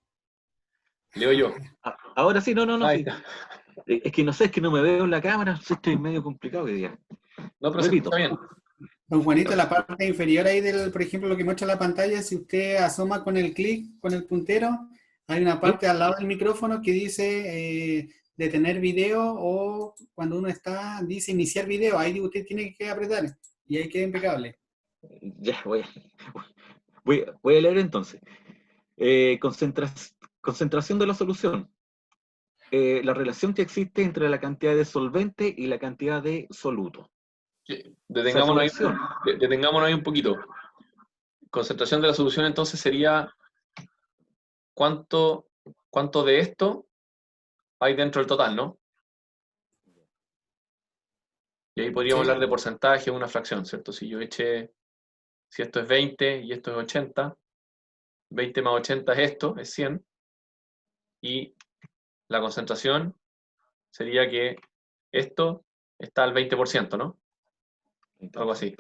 Leo yo. Ahora sí, no. Ahí Sí. está. Es que no sé, es que no me veo en la cámara, estoy medio complicado hoy día. No, pero Repito. está bien. Don Juanito, la parte inferior ahí por ejemplo, lo que muestra la pantalla, si usted asoma con el clic, con el puntero, hay una parte al lado del micrófono que dice detener video o cuando uno dice iniciar video, ahí usted tiene que apretar y ahí queda impecable. Ya, voy a leer entonces. Concentración de la solución. La relación que existe entre la cantidad de solvente y la cantidad de soluto. Detengámonos ahí un poquito. Concentración de la solución entonces sería cuánto de esto hay dentro del total, ¿no? Y ahí podríamos hablar de porcentaje o una fracción, ¿cierto? Si esto es 20 y esto es 80, 20 más 80 es esto, es 100, y la concentración sería que esto está al 20%, ¿no? Algo así.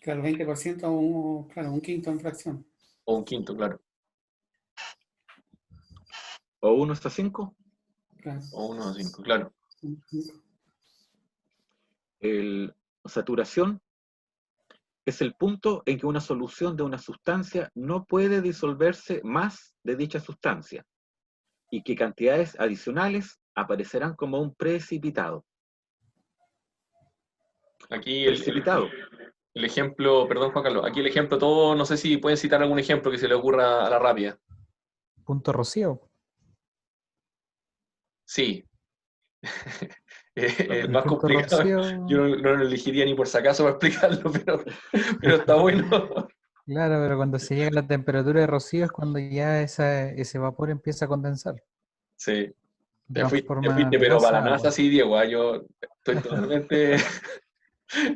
Claro, 20% claro, un quinto en fracción. O un quinto, claro. O 1 hasta 5. Claro. O 1 a 5, claro. Saturación es el punto en que una solución de una sustancia no puede disolverse más de dicha sustancia y que cantidades adicionales aparecerán como un precipitado. Aquí Precipitado. el ejemplo, perdón Juan Carlos, aquí el ejemplo todo, no sé si pueden citar algún ejemplo que se le ocurra a la rápida. Punto rocío. Sí. es más efecto complicado. rocío, Yo no lo elegiría ni por si acaso para explicarlo, pero está bueno. claro, pero cuando se llega a la temperatura de rocío es cuando ya ese vapor empieza a condensar, Sí, te transforma fuiste, pero para masa la a NASA agua. sí, Diego. Yo estoy totalmente.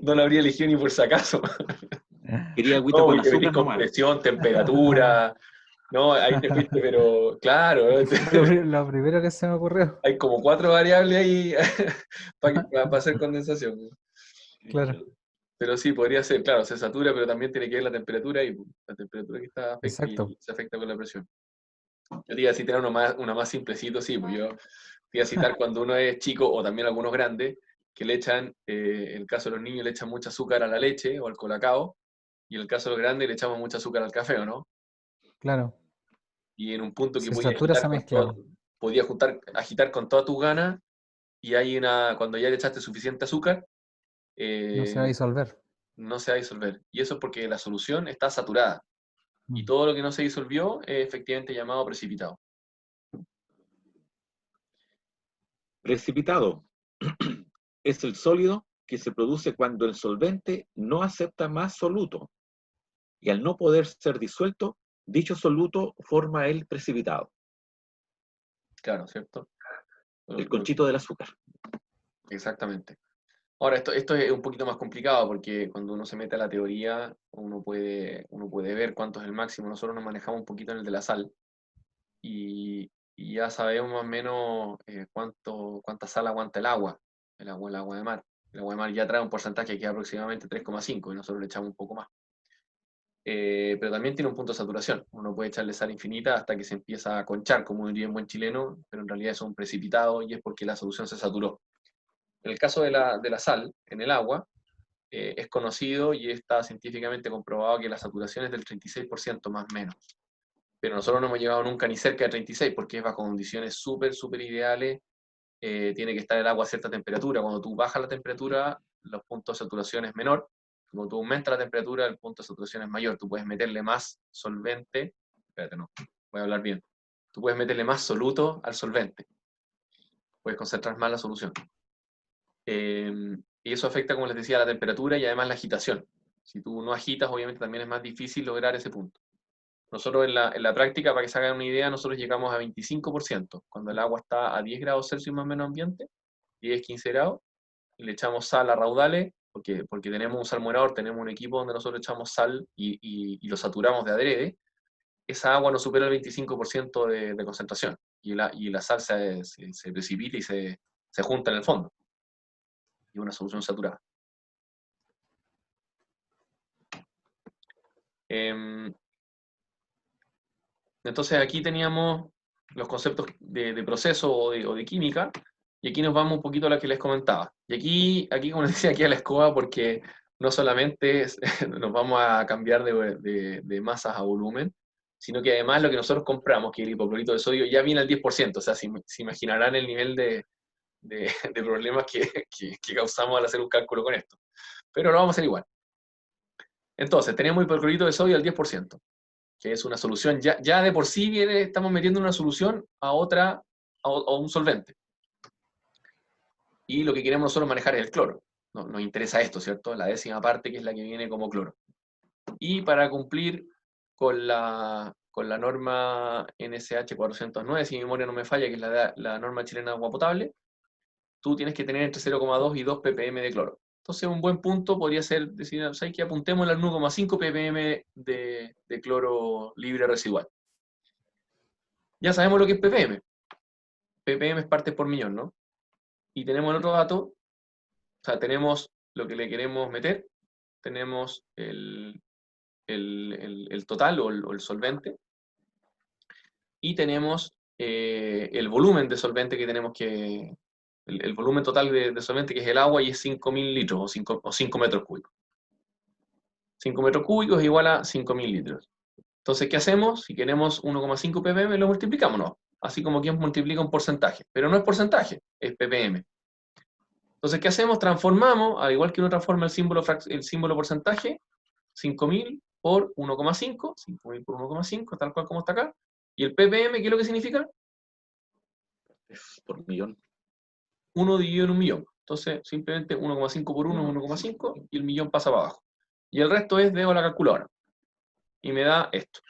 No lo habría elegido ni por si acaso. Quería agüita No, con porque te metís azúcar con nomás. presión, temperatura. No, ahí te fuiste, pero claro, Fue lo primero que se me ocurrió, hay como 4 variables ahí para hacer condensación. claro, Pero sí, podría ser, claro, se satura, pero también tiene que ver la temperatura y la temperatura que está afecta y exacto. se afecta con la presión. Yo te iba a citar uno más simplecito, sí, pues yo te iba a citar cuando uno es chico o también algunos grandes, que le echan, en el caso de los niños le echan mucho azúcar a la leche o al colacao, y en el caso de los grandes le echamos mucho azúcar al café, ¿o no? Claro, Y en un punto que se satura esa mezcla, po. podías agitar con todas tus ganas, y cuando ya le echaste suficiente azúcar, No se va a eh, disolver. no se va a disolver. Y eso es porque la solución está saturada. Y Mm. todo lo que no se disolvió es efectivamente llamado precipitado. Precipitado es el sólido que se produce cuando el solvente no acepta más soluto y al no poder ser disuelto, dicho soluto forma el precipitado, Claro, ¿cierto? el conchito del azúcar. Exactamente. Ahora, esto es un poquito más complicado porque cuando uno se mete a la teoría, uno puede ver cuánto es el máximo. Nosotros nos manejamos un poquito en el de la sal y ya sabemos más o menos cuánta sal aguanta el agua de mar. El agua de mar ya trae un porcentaje que es aproximadamente 3,5 y nosotros le echamos un poco más. Pero también tiene un punto de saturación. Uno puede echarle sal infinita hasta que se empieza a conchar, como diría en buen chileno, pero en realidad es un precipitado y es porque la solución se saturó. En el caso de la sal en el agua, es conocido y está científicamente comprobado que la saturación es del 36% más o menos. Pero nosotros no hemos llegado nunca ni cerca de 36 porque es bajo condiciones súper, súper ideales. Tiene que estar el agua a cierta temperatura. Cuando tú bajas la temperatura, los puntos de saturación es menor. Cuando tú aumentas la temperatura, el punto de saturación es mayor. Tú puedes meterle más solvente. Espérate, no, voy a hablar bien. Tú puedes meterle más soluto al solvente. Puedes concentrar más la solución. Y eso afecta, como les decía, la temperatura y además la agitación. Si tú no agitas, obviamente también es más difícil lograr ese punto. Nosotros en la práctica, para que se hagan una idea, nosotros llegamos a 25%, cuando el agua está a 10 grados Celsius más o menos ambiente, 10, 15 grados, y le echamos sal a raudales, porque tenemos un salmuerador, tenemos un equipo donde nosotros echamos sal y lo saturamos de adrede, esa agua no supera el 25% de concentración, y la sal se precipita y se junta en el fondo, y una solución saturada. Entonces aquí teníamos los conceptos de proceso o de química, y aquí nos vamos un poquito a lo que les comentaba. Y aquí como les decía, aquí a la escoba, porque no solamente nos vamos a cambiar de masas a volumen, sino que además lo que nosotros compramos, que es el hipoclorito de sodio, ya viene al 10%, o sea, se imaginarán el nivel de problemas que causamos al hacer un cálculo con esto. Pero lo vamos a hacer igual. Entonces, tenemos hipoclorito de sodio al 10%, que es una solución, ya de por sí estamos metiendo una solución a un solvente. Y lo que queremos nosotros manejar es el cloro. Nos interesa esto, ¿cierto? La décima parte, que es la que viene como cloro. Y para cumplir con la norma NSH 409, si mi memoria no me falla, que es la norma chilena de agua potable, tú tienes que tener entre 0,2 y 2 ppm de cloro. Entonces, un buen punto podría ser decir, ¿sabes qué? Apuntemos al 1,5 ppm de cloro libre residual. Ya sabemos lo que es ppm. ppm es partes por millón, ¿no? Y tenemos el otro dato, o sea, tenemos lo que le queremos meter, tenemos el total o el solvente, y tenemos el volumen de solvente que tenemos que, el volumen total de solvente que es el agua, y es 5.000 litros o 5 metros cúbicos. 5 metros cúbicos es igual a 5.000 litros. Entonces, ¿qué hacemos? Si queremos 1,5 ppm, lo multiplicamos, ¿no? Así como quien multiplica un porcentaje, pero no es porcentaje, es ppm. Entonces, ¿qué hacemos? Transformamos, al igual que uno transforma el símbolo porcentaje, 5.000 por 1,5, 5.000 por 1,5, tal cual como está acá. ¿Y el ppm qué es lo que significa? Es por millón. 1 dividido en 1 millón. Entonces, simplemente 1,5 por 1 es 1,5 y el millón pasa para abajo. Y el resto es de la calculadora. Y me da esto.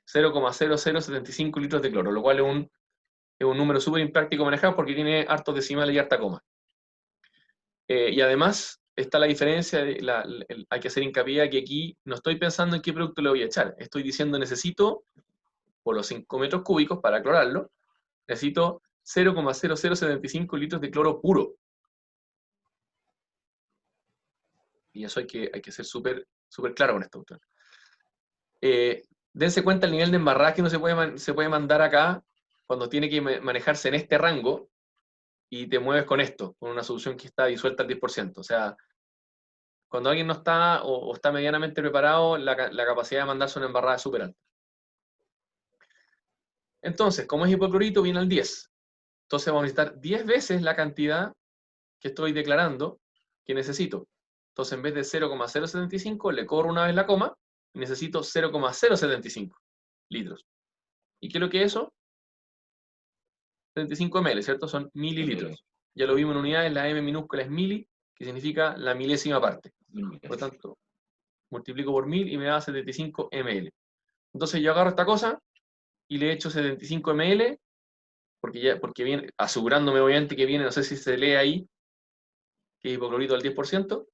0,0075 litros de cloro, lo cual es un número súper impráctico manejar porque tiene hartos decimales y harta coma. Y además está la diferencia, hay que hacer hincapié que aquí no estoy pensando en qué producto le voy a echar. Estoy diciendo necesito, por los 5 metros cúbicos para clorarlo, necesito 0,0075 litros de cloro puro. Y eso hay que ser súper claro con esto. Dense cuenta el nivel de embarrada que uno se puede mandar acá cuando tiene que manejarse en este rango y te mueves con esto, con una solución que está disuelta al 10%. O sea, cuando alguien no está o está medianamente preparado, la capacidad de mandarse una embarrada es súper alta. Entonces, como es hipoclorito, viene al 10. Entonces vamos a necesitar 10 veces la cantidad que estoy declarando que necesito. Entonces, en vez de 0,075, le corro una vez la coma y necesito 0,075 litros. ¿Y qué es lo que es eso? 75 ml, ¿cierto? Son mililitros. Ya lo vimos en unidades, la M minúscula es mili, que significa la milésima parte. Por lo tanto, multiplico por 1000 y me da 75 ml. Entonces yo agarro esta cosa y le echo 75 ml, porque viene, asegurándome obviamente que viene, no sé si se lee ahí, que es hipoclorito al 10%,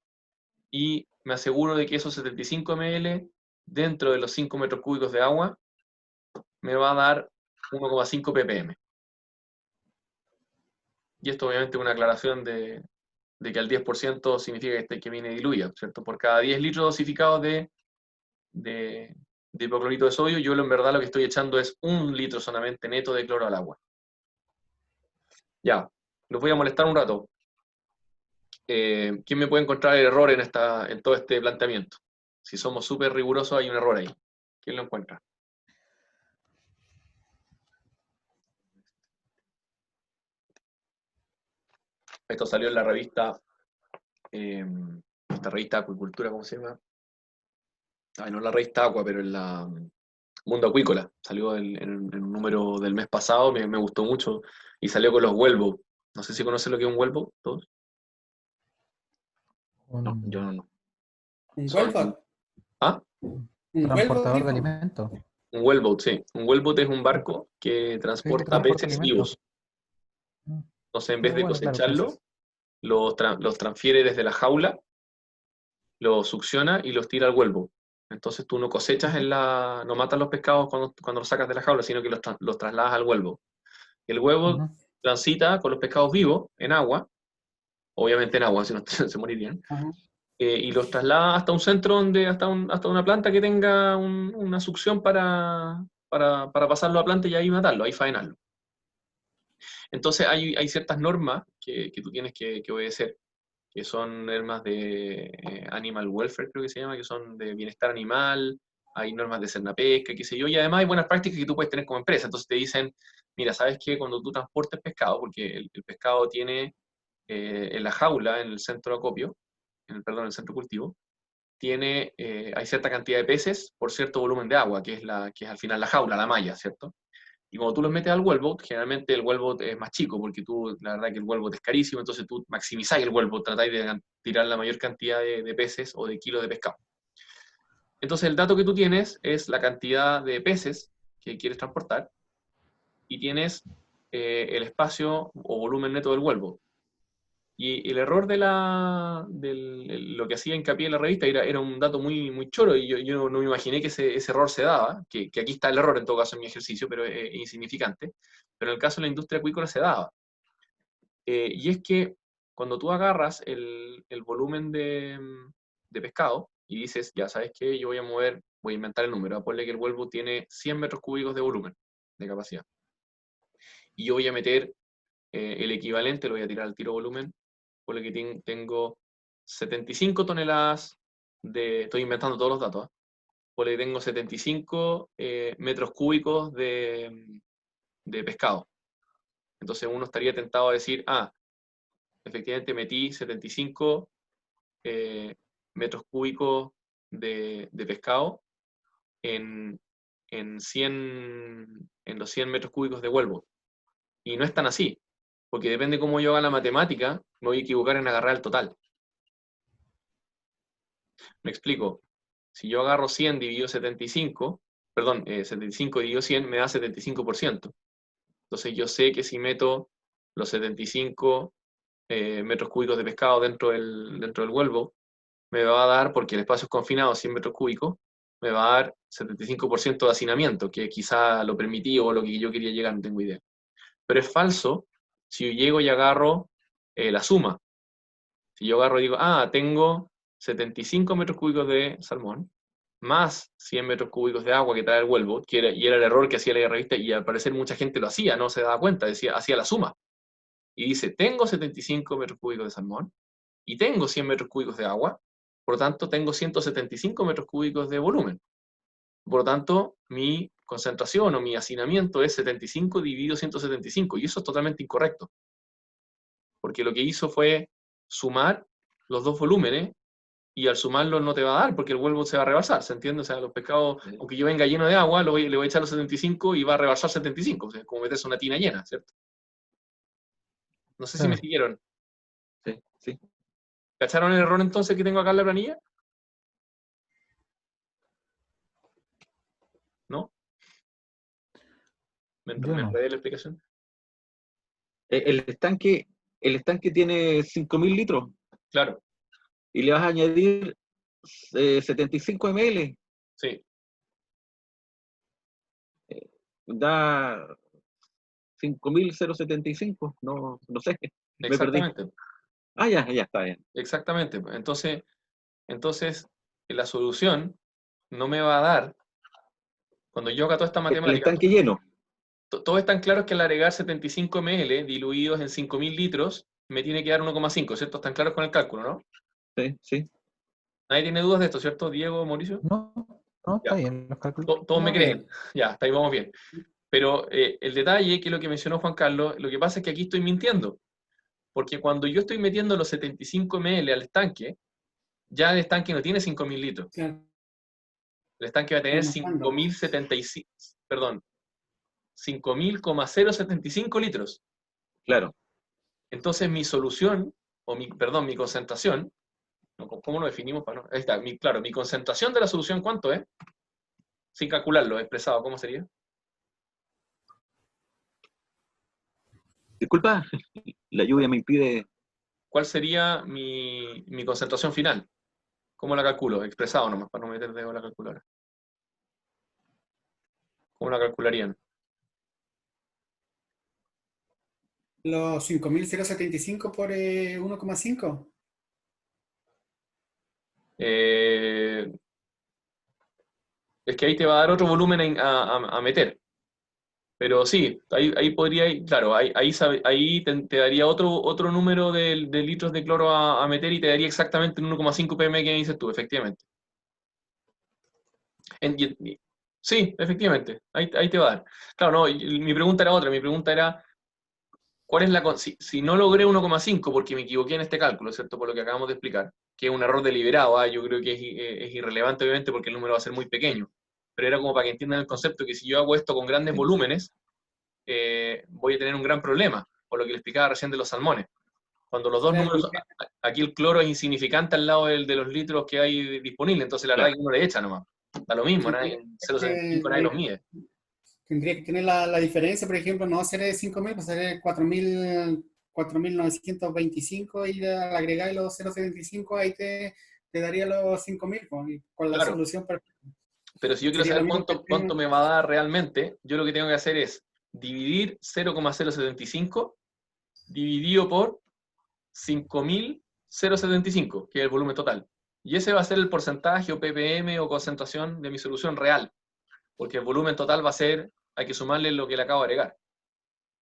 y me aseguro de que esos 75 ml, dentro de los 5 metros cúbicos de agua, me va a dar 1,5 ppm. Y esto obviamente es una aclaración de que al 10% significa que viene diluida, ¿cierto? Por cada 10 litros dosificados de hipoclorito de sodio, yo en verdad lo que estoy echando es 1 litro solamente neto de cloro al agua. Ya, los voy a molestar un rato. ¿Quién me puede encontrar el error en todo este planteamiento? Si somos súper rigurosos, hay un error ahí. ¿Quién lo encuentra? Esto salió en la revista, esta revista Acuicultura, ¿cómo se llama? Ay, no la revista Aqua, pero en la Mundo Acuícola. Salió en un número del mes pasado, me gustó mucho, y salió con los Wellboat. No sé si conocen lo que es un Wellboat, todos. No, yo no. ¿Un Son, Wellboat? ¿ah? ¿Un Wellboat, Transportador de dijo? alimentos. Un wellboat, sí. Un wellboat es un barco que Sí, transporta transporta peces alimentos. vivos. Entonces, en vez Pero de bueno, claro, cosecharlo, peces. los transfiere desde la jaula, los succiona y los tira al wellboat. Entonces tú no cosechas no matas los pescados cuando los sacas de la jaula, sino que los trasladas al wellboat. El wellboat Ujú. transita con los pescados vivos en agua, obviamente en agua, si no se morirían, Ajá. y los traslada hasta un centro hasta una planta que tenga una succión para pasarlo a planta y ahí matarlo, ahí faenarlo. Entonces hay ciertas normas que tú tienes que obedecer, que son normas de animal welfare, creo que se llama, que son de bienestar animal, hay normas de cernapesca, qué sé yo, y además hay buenas prácticas que tú puedes tener como empresa. Entonces te dicen, mira, ¿sabes qué? Cuando tú transportes pescado, porque el pescado tiene en la jaula, en el centro de acopio, perdón, en el centro de cultivo, hay cierta cantidad de peces por cierto volumen de agua, que es al final la jaula, la malla, ¿cierto? Y cuando tú los metes al wellboat, generalmente el wellboat es más chico, porque la verdad que el wellboat es carísimo, entonces tú maximizáis el wellboat, tratáis de tirar la mayor cantidad de peces o de kilos de pescado. Entonces el dato que tú tienes es la cantidad de peces que quieres transportar y tienes el espacio o volumen neto del wellboat. Y el error de lo que hacía hincapié en la revista era un dato muy choro, y yo no me imaginé que ese error se daba, que aquí está el error en todo caso en mi ejercicio, pero es insignificante, pero en el caso de la industria acuícola se daba. Y es que cuando tú agarras el volumen de pescado y dices, ya sabes qué, yo voy a inventar el número, ponle que el wellboat tiene 100 metros cúbicos de volumen, de capacidad, y yo voy a meter el equivalente, lo voy a tirar al tiro volumen, por lo que tengo 75 toneladas estoy inventando todos los datos, por lo que tengo 75 metros cúbicos de pescado. Entonces uno estaría tentado a decir, efectivamente metí 75 metros cúbicos de pescado en los 100 metros cúbicos de wellboat. Y no es tan así. Porque depende cómo yo haga la matemática, me voy a equivocar en agarrar el total. Me explico. Si yo agarro 100 dividido 75, perdón, 75 dividido 100 me da 75%. Entonces yo sé que si meto los 75 metros cúbicos de pescado dentro del huelvo, me va a dar, porque el espacio es confinado, 100 metros cúbicos, me va a dar 75% de hacinamiento, que quizá lo permití o lo que yo quería llegar, no tengo idea. Pero es falso si yo llego y agarro la suma. Si yo agarro y digo, tengo 75 metros cúbicos de salmón, más 100 metros cúbicos de agua que trae el huelvo, y era el error que hacía la revista, y al parecer mucha gente lo hacía, no se daba cuenta, hacía la suma. Y dice, tengo 75 metros cúbicos de salmón, y tengo 100 metros cúbicos de agua, por lo tanto tengo 175 metros cúbicos de volumen. Por lo tanto, mi concentración o mi hacinamiento es 75 dividido 175, y eso es totalmente incorrecto. Porque lo que hizo fue sumar los dos volúmenes, y al sumarlos no te va a dar, porque el huevo se va a rebasar, ¿se entiende? O sea, los pescados, aunque yo venga lleno de agua, le voy a echar los 75 y va a rebasar 75, o sea, es como meterse una tina llena, ¿cierto? No sé si me siguieron. Sí, sí. ¿Cacharon el error entonces que tengo acá en la planilla? ¿No? ¿Me enredé la explicación? El estanque tiene 5.000 litros Claro, y le vas a añadir 75 ml. sí, Da 5.075, no sé, me perdí. exactamente. Ya está bien. Exactamente. Entonces, la solución no me va a dar, cuando yo haga toda esta El matemática, estanque lleno. todo es tan claro que al agregar 75 ml diluidos en 5.000 litros, me tiene que dar 1,5, ¿cierto? Están claros con el cálculo, ¿no? Sí. Nadie tiene dudas de esto, ¿cierto? Diego, Mauricio. No, está Ya. bien los cálculos. Todos me Muy bien. creen. Ya, hasta ahí vamos bien. Pero el detalle, que es lo que mencionó Juan Carlos, lo que pasa es que aquí estoy mintiendo. Porque cuando yo estoy metiendo los 75 ml al estanque, ya el estanque no tiene 5.000 litros. Claro, El estanque va a tener aumentando. 5.075, perdón, 5.075 litros. Claro. Entonces mi solución, mi concentración, ¿cómo lo definimos? Ahí está, claro, mi concentración de la solución, ¿cuánto es? Sin calcularlo, expresado, ¿cómo sería? Disculpa, la lluvia me impide. ¿Cuál sería mi concentración final? ¿Cómo la calculo? Expresado nomás, para no meter dedo en la calculadora. ¿Cómo la calcularían? Los 5.075 por 1,5. Es que ahí te va a dar otro volumen a meter. Pero sí, ahí podría, claro, ahí te daría otro número de litros de cloro a meter, y te daría exactamente el 1,5 ppm que dices tú, efectivamente. Sí, efectivamente, ahí te va a dar. Claro, no, mi pregunta era otra, mi pregunta era, ¿cuál es si no logré 1,5 porque me equivoqué en este cálculo, ¿cierto? Por lo que acabamos de explicar, que es un error deliberado, yo creo que es irrelevante obviamente porque el número va a ser muy pequeño, pero era como para que entiendan el concepto, que si yo hago esto con grandes volúmenes, voy a tener un gran problema, por lo que le explicaba recién de los salmones. Cuando los dos Claro, números, aquí el cloro es insignificante al lado de los litros que hay disponibles, entonces la verdad es que uno le echa nomás. Da lo mismo, en 0,75 nadie los mide. tendría que tener la diferencia, por ejemplo, no ser de 5.000, pues ser 4.925, y al agregar los 0,75 ahí te daría los 5.000, pues, y con la Claro, solución perfecta. pero si yo quiero Sería lo saber mismo que cuánto me va a dar realmente, yo lo que tengo que hacer es dividir 0,075 dividido por 5.075, que es el volumen total. Y ese va a ser el porcentaje o ppm o concentración de mi solución real, porque el volumen total va a ser, hay que sumarle lo que le acabo de agregar.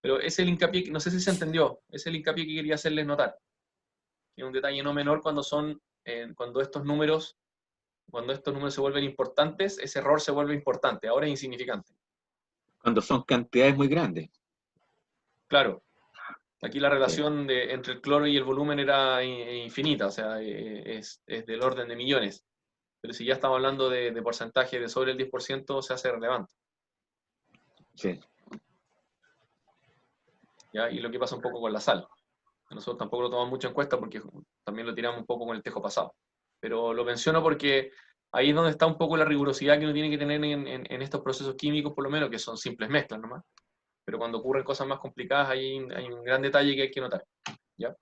Pero ese es el hincapié, no sé si se entendió, ese es el hincapié que quería hacerles notar. Que es un detalle no menor cuando estos números se vuelven importantes, ese error se vuelve importante, ahora es insignificante. Cuando son cantidades muy grandes. Claro, aquí la relación entre el cloro y el volumen era infinita, o sea, es del orden de millones. Pero si ya estamos hablando de porcentaje de sobre el 10%, se hace relevante. Sí. ¿ya? Y lo que pasa un poco con la sal. Nosotros tampoco lo tomamos mucho en cuenta porque también lo tiramos un poco con el tejo pasado. Pero lo menciono porque ahí es donde está un poco la rigurosidad que uno tiene que tener en estos procesos químicos, por lo menos, que son simples mezclas nomás. Pero cuando ocurren cosas más complicadas, hay un gran detalle que hay que notar, ¿ya?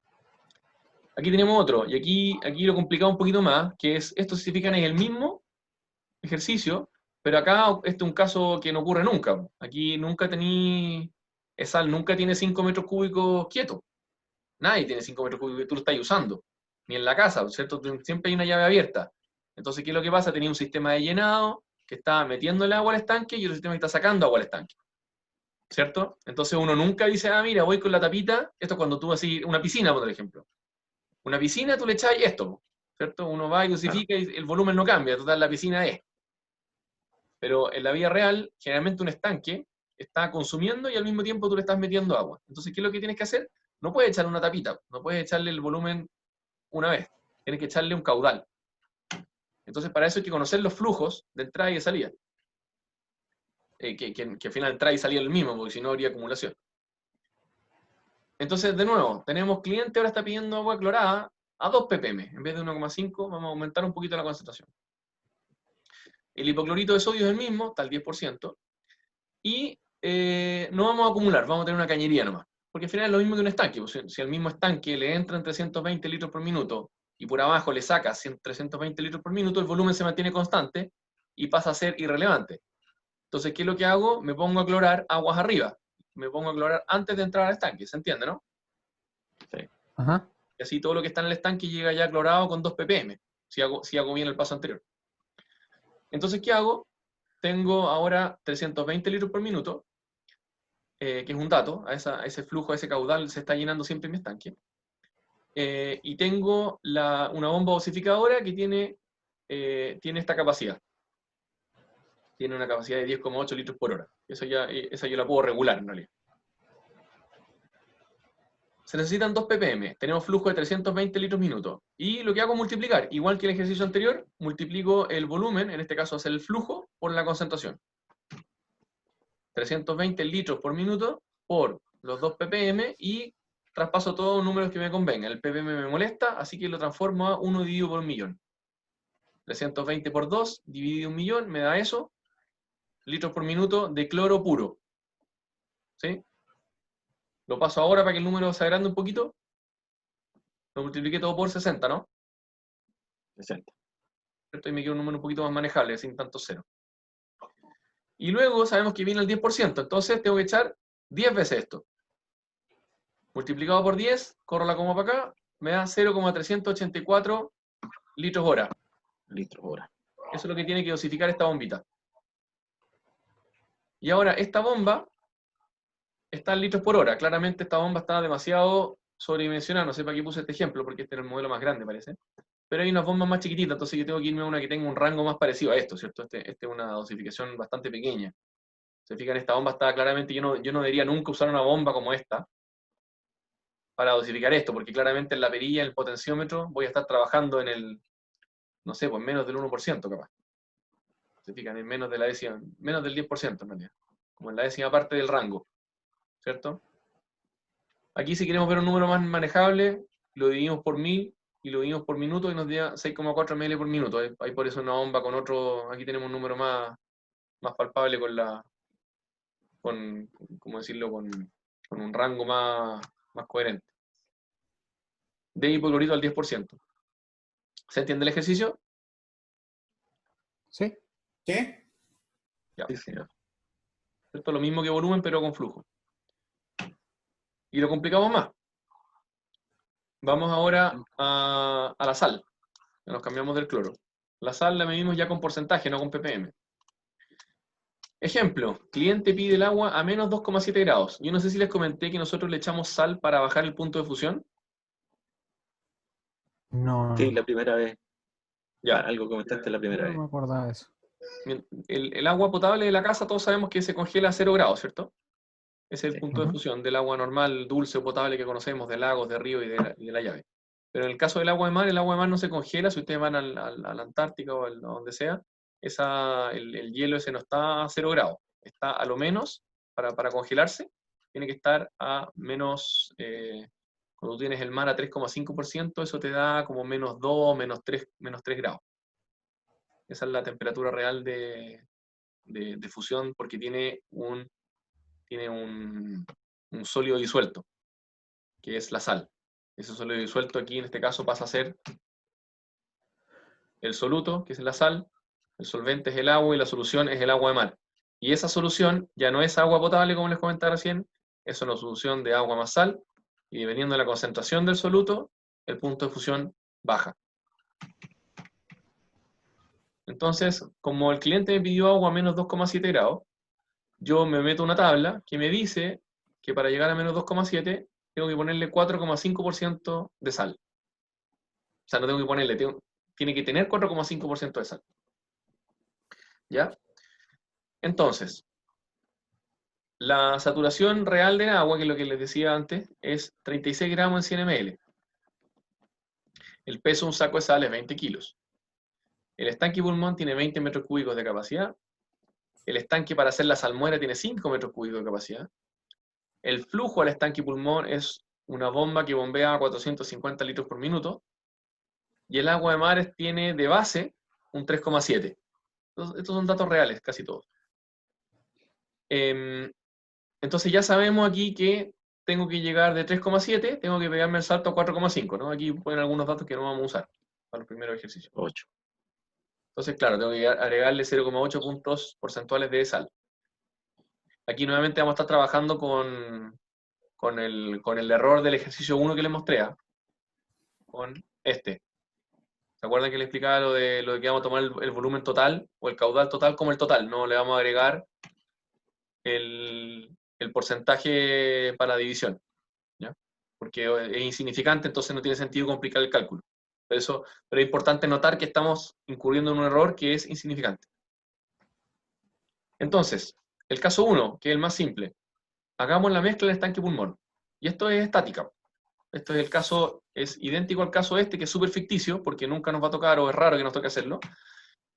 Aquí tenemos otro, y aquí lo complicado un poquito más, que es, esto se fijan en el mismo ejercicio, pero acá este es un caso que no ocurre nunca. Aquí nunca sal nunca tiene 5 metros cúbicos quieto. Nadie tiene 5 metros cúbicos que tú lo estás usando, ni en la casa, ¿cierto? Siempre hay una llave abierta. Entonces, ¿qué es lo que pasa? Tenía un sistema de llenado que está metiendo el agua al estanque y otro sistema que está sacando agua al estanque, ¿cierto? Entonces uno nunca dice, ah, mira, voy con la tapita, esto es cuando tú así, una piscina, por ejemplo. Una piscina tú le echas esto, ¿cierto? Uno va y dosifica y el volumen no cambia, total la piscina es. Pero en la vida real, generalmente un estanque está consumiendo y al mismo tiempo tú le estás metiendo agua. Entonces, ¿qué es lo que tienes que hacer? No puedes echarle una tapita, no puedes echarle el volumen una vez, tienes que echarle un caudal. Entonces, para eso hay que conocer los flujos de entrada y de salida. Que al final entrada y salida es el mismo, porque si no habría acumulación. Entonces, de nuevo, tenemos cliente ahora está pidiendo agua clorada a 2 ppm. En vez de 1,5, vamos a aumentar un poquito la concentración. El hipoclorito de sodio es el mismo, está al 10%. Y no vamos a acumular, vamos a tener una cañería nomás. Porque al final es lo mismo que un estanque. Pues, si al mismo estanque le entran 320 litros por minuto y por abajo le sacas 320 litros por minuto, el volumen se mantiene constante y pasa a ser irrelevante. Entonces, ¿qué es lo que hago? Me pongo a clorar aguas arriba. Me pongo a clorar antes de entrar al estanque. ¿Se entiende, no? Sí. Ajá. Y así todo lo que está en el estanque llega ya clorado con 2 ppm, si hago bien el paso anterior. Entonces, ¿qué hago? Tengo ahora 320 litros por minuto, que es un dato, a ese flujo, a ese caudal se está llenando siempre mi estanque. Y tengo una bomba dosificadora que tiene esta capacidad. Tiene una capacidad de 10,8 litros por hora. Esa yo la puedo regular en realidad. Se necesitan 2 ppm, tenemos flujo de 320 litros minuto. Y lo que hago es multiplicar, igual que el ejercicio anterior, multiplico el volumen, en este caso es el flujo, por la concentración. 320 litros por minuto por los 2 ppm y traspaso todos los números que me convengan. El ppm me molesta, así que lo transformo a 1 dividido por 1.000.000. 320 por 2 dividido 1.000.000 me da eso, litros por minuto de cloro puro. ¿Sí? Lo paso ahora para que el número se agrande un poquito. Lo multipliqué todo por 60, ¿no? 60. ¿Cierto? Y me queda un número un poquito más manejable, sin tanto cero. Y luego sabemos que viene el 10%, entonces tengo que echar 10 veces esto. Multiplicado por 10, corro la coma para acá, me da 0,384 litros hora. Litros hora. Eso es lo que tiene que dosificar esta bombita. Y ahora, esta bomba está en litros por hora. Claramente esta bomba está demasiado sobredimensionada. No sé para qué puse este ejemplo, porque este era el modelo más grande, parece. Pero hay unas bombas más chiquititas, entonces yo tengo que irme a una que tenga un rango más parecido a esto, ¿cierto? Este es una dosificación bastante pequeña. Se fijan, esta bomba está claramente, yo no debería nunca usar una bomba como esta para dosificar esto, porque claramente en la perilla, en el potenciómetro, voy a estar trabajando en el, no sé, pues menos del 1% capaz. Se fijan, en menos de la décima, menos del 10% en realidad, como en la décima parte del rango, ¿cierto? Aquí si queremos ver un número más manejable, lo dividimos por 1000 y lo dividimos por minuto y nos da 6,4 ml por minuto. Hay por eso una bomba con otro, aquí tenemos un número más palpable ¿cómo decirlo? Con un rango más coherente. De hipoclorito al 10%. ¿Se entiende el ejercicio? Sí. ¿Qué? Ya. Sí, señor. Esto es lo mismo que volumen, pero con flujo. Y lo complicamos más. Vamos ahora a la sal. Nos cambiamos del cloro. La sal la medimos ya con porcentaje, no con ppm. Ejemplo, cliente pide el agua a menos 2,7 grados. Yo no sé si les comenté que nosotros le echamos sal para bajar el punto de fusión. No, Sí, la primera vez. Ya. Algo comentaste la primera no vez. me acordaba de eso. El agua potable de la casa todos sabemos que se congela a 0 grados, ¿cierto? Ese es el Sí. punto de fusión del agua normal, dulce o potable que conocemos, de lagos, de ríos y de la llave. Pero en el caso del agua de mar, el agua de mar no se congela. Si ustedes van a la Antártica o a donde sea, el hielo ese no está a 0 grados. Está a lo menos, para congelarse, tiene que estar a menos, cuando tú tienes el mar a 3,5%, eso te da como menos 2, menos 3 grados. Esa es la temperatura real de fusión, porque tiene un sólido disuelto, que es la sal. Ese sólido disuelto aquí en este caso pasa a ser el soluto, que es la sal, el solvente es el agua y la solución es el agua de mar. Y esa solución ya no es agua potable, como les comentaba recién, es una solución de agua más sal, y dependiendo de la concentración del soluto, el punto de fusión baja. Entonces, como el cliente me pidió agua a menos 2,7 grados, yo me meto una tabla que me dice que para llegar a menos 2,7 tengo que ponerle 4,5% de sal. O sea, no tengo que ponerle, tiene que tener 4,5% de sal. ¿Ya? Entonces, la saturación real de agua, que es lo que les decía antes, es 36 gramos en 100 ml. El peso de un saco de sal es 20 kilos. El estanque pulmón tiene 20 metros cúbicos de capacidad. El estanque para hacer la salmuera tiene 5 metros cúbicos de capacidad. El flujo al estanque pulmón es una bomba que bombea a 450 litros por minuto. Y el agua de mar tiene de base un 3,7. Estos son datos reales, casi todos. Entonces ya sabemos aquí que tengo que llegar de 3,7, tengo que pegarme el salto a 4,5, ¿no? Aquí ponen algunos datos que no vamos a usar para los primeros ejercicios. 8. Entonces, claro, tengo que agregarle 0,8 puntos porcentuales de sal. Aquí nuevamente vamos a estar trabajando con el error del ejercicio 1 que les mostré, con este. ¿Se acuerdan que les explicaba lo de que vamos a tomar el volumen total o el caudal total como el total? No le vamos a agregar el porcentaje para división, ¿ya? Porque es insignificante, entonces no tiene sentido complicar el cálculo. Pero es importante notar que estamos incurriendo en un error que es insignificante. Entonces, el caso 1, que es el más simple. Hagamos la mezcla del estanque pulmón. Y esto es estática. Esto es el caso, es idéntico al caso este, que es súper ficticio, porque nunca nos va a tocar, o es raro que nos toque hacerlo.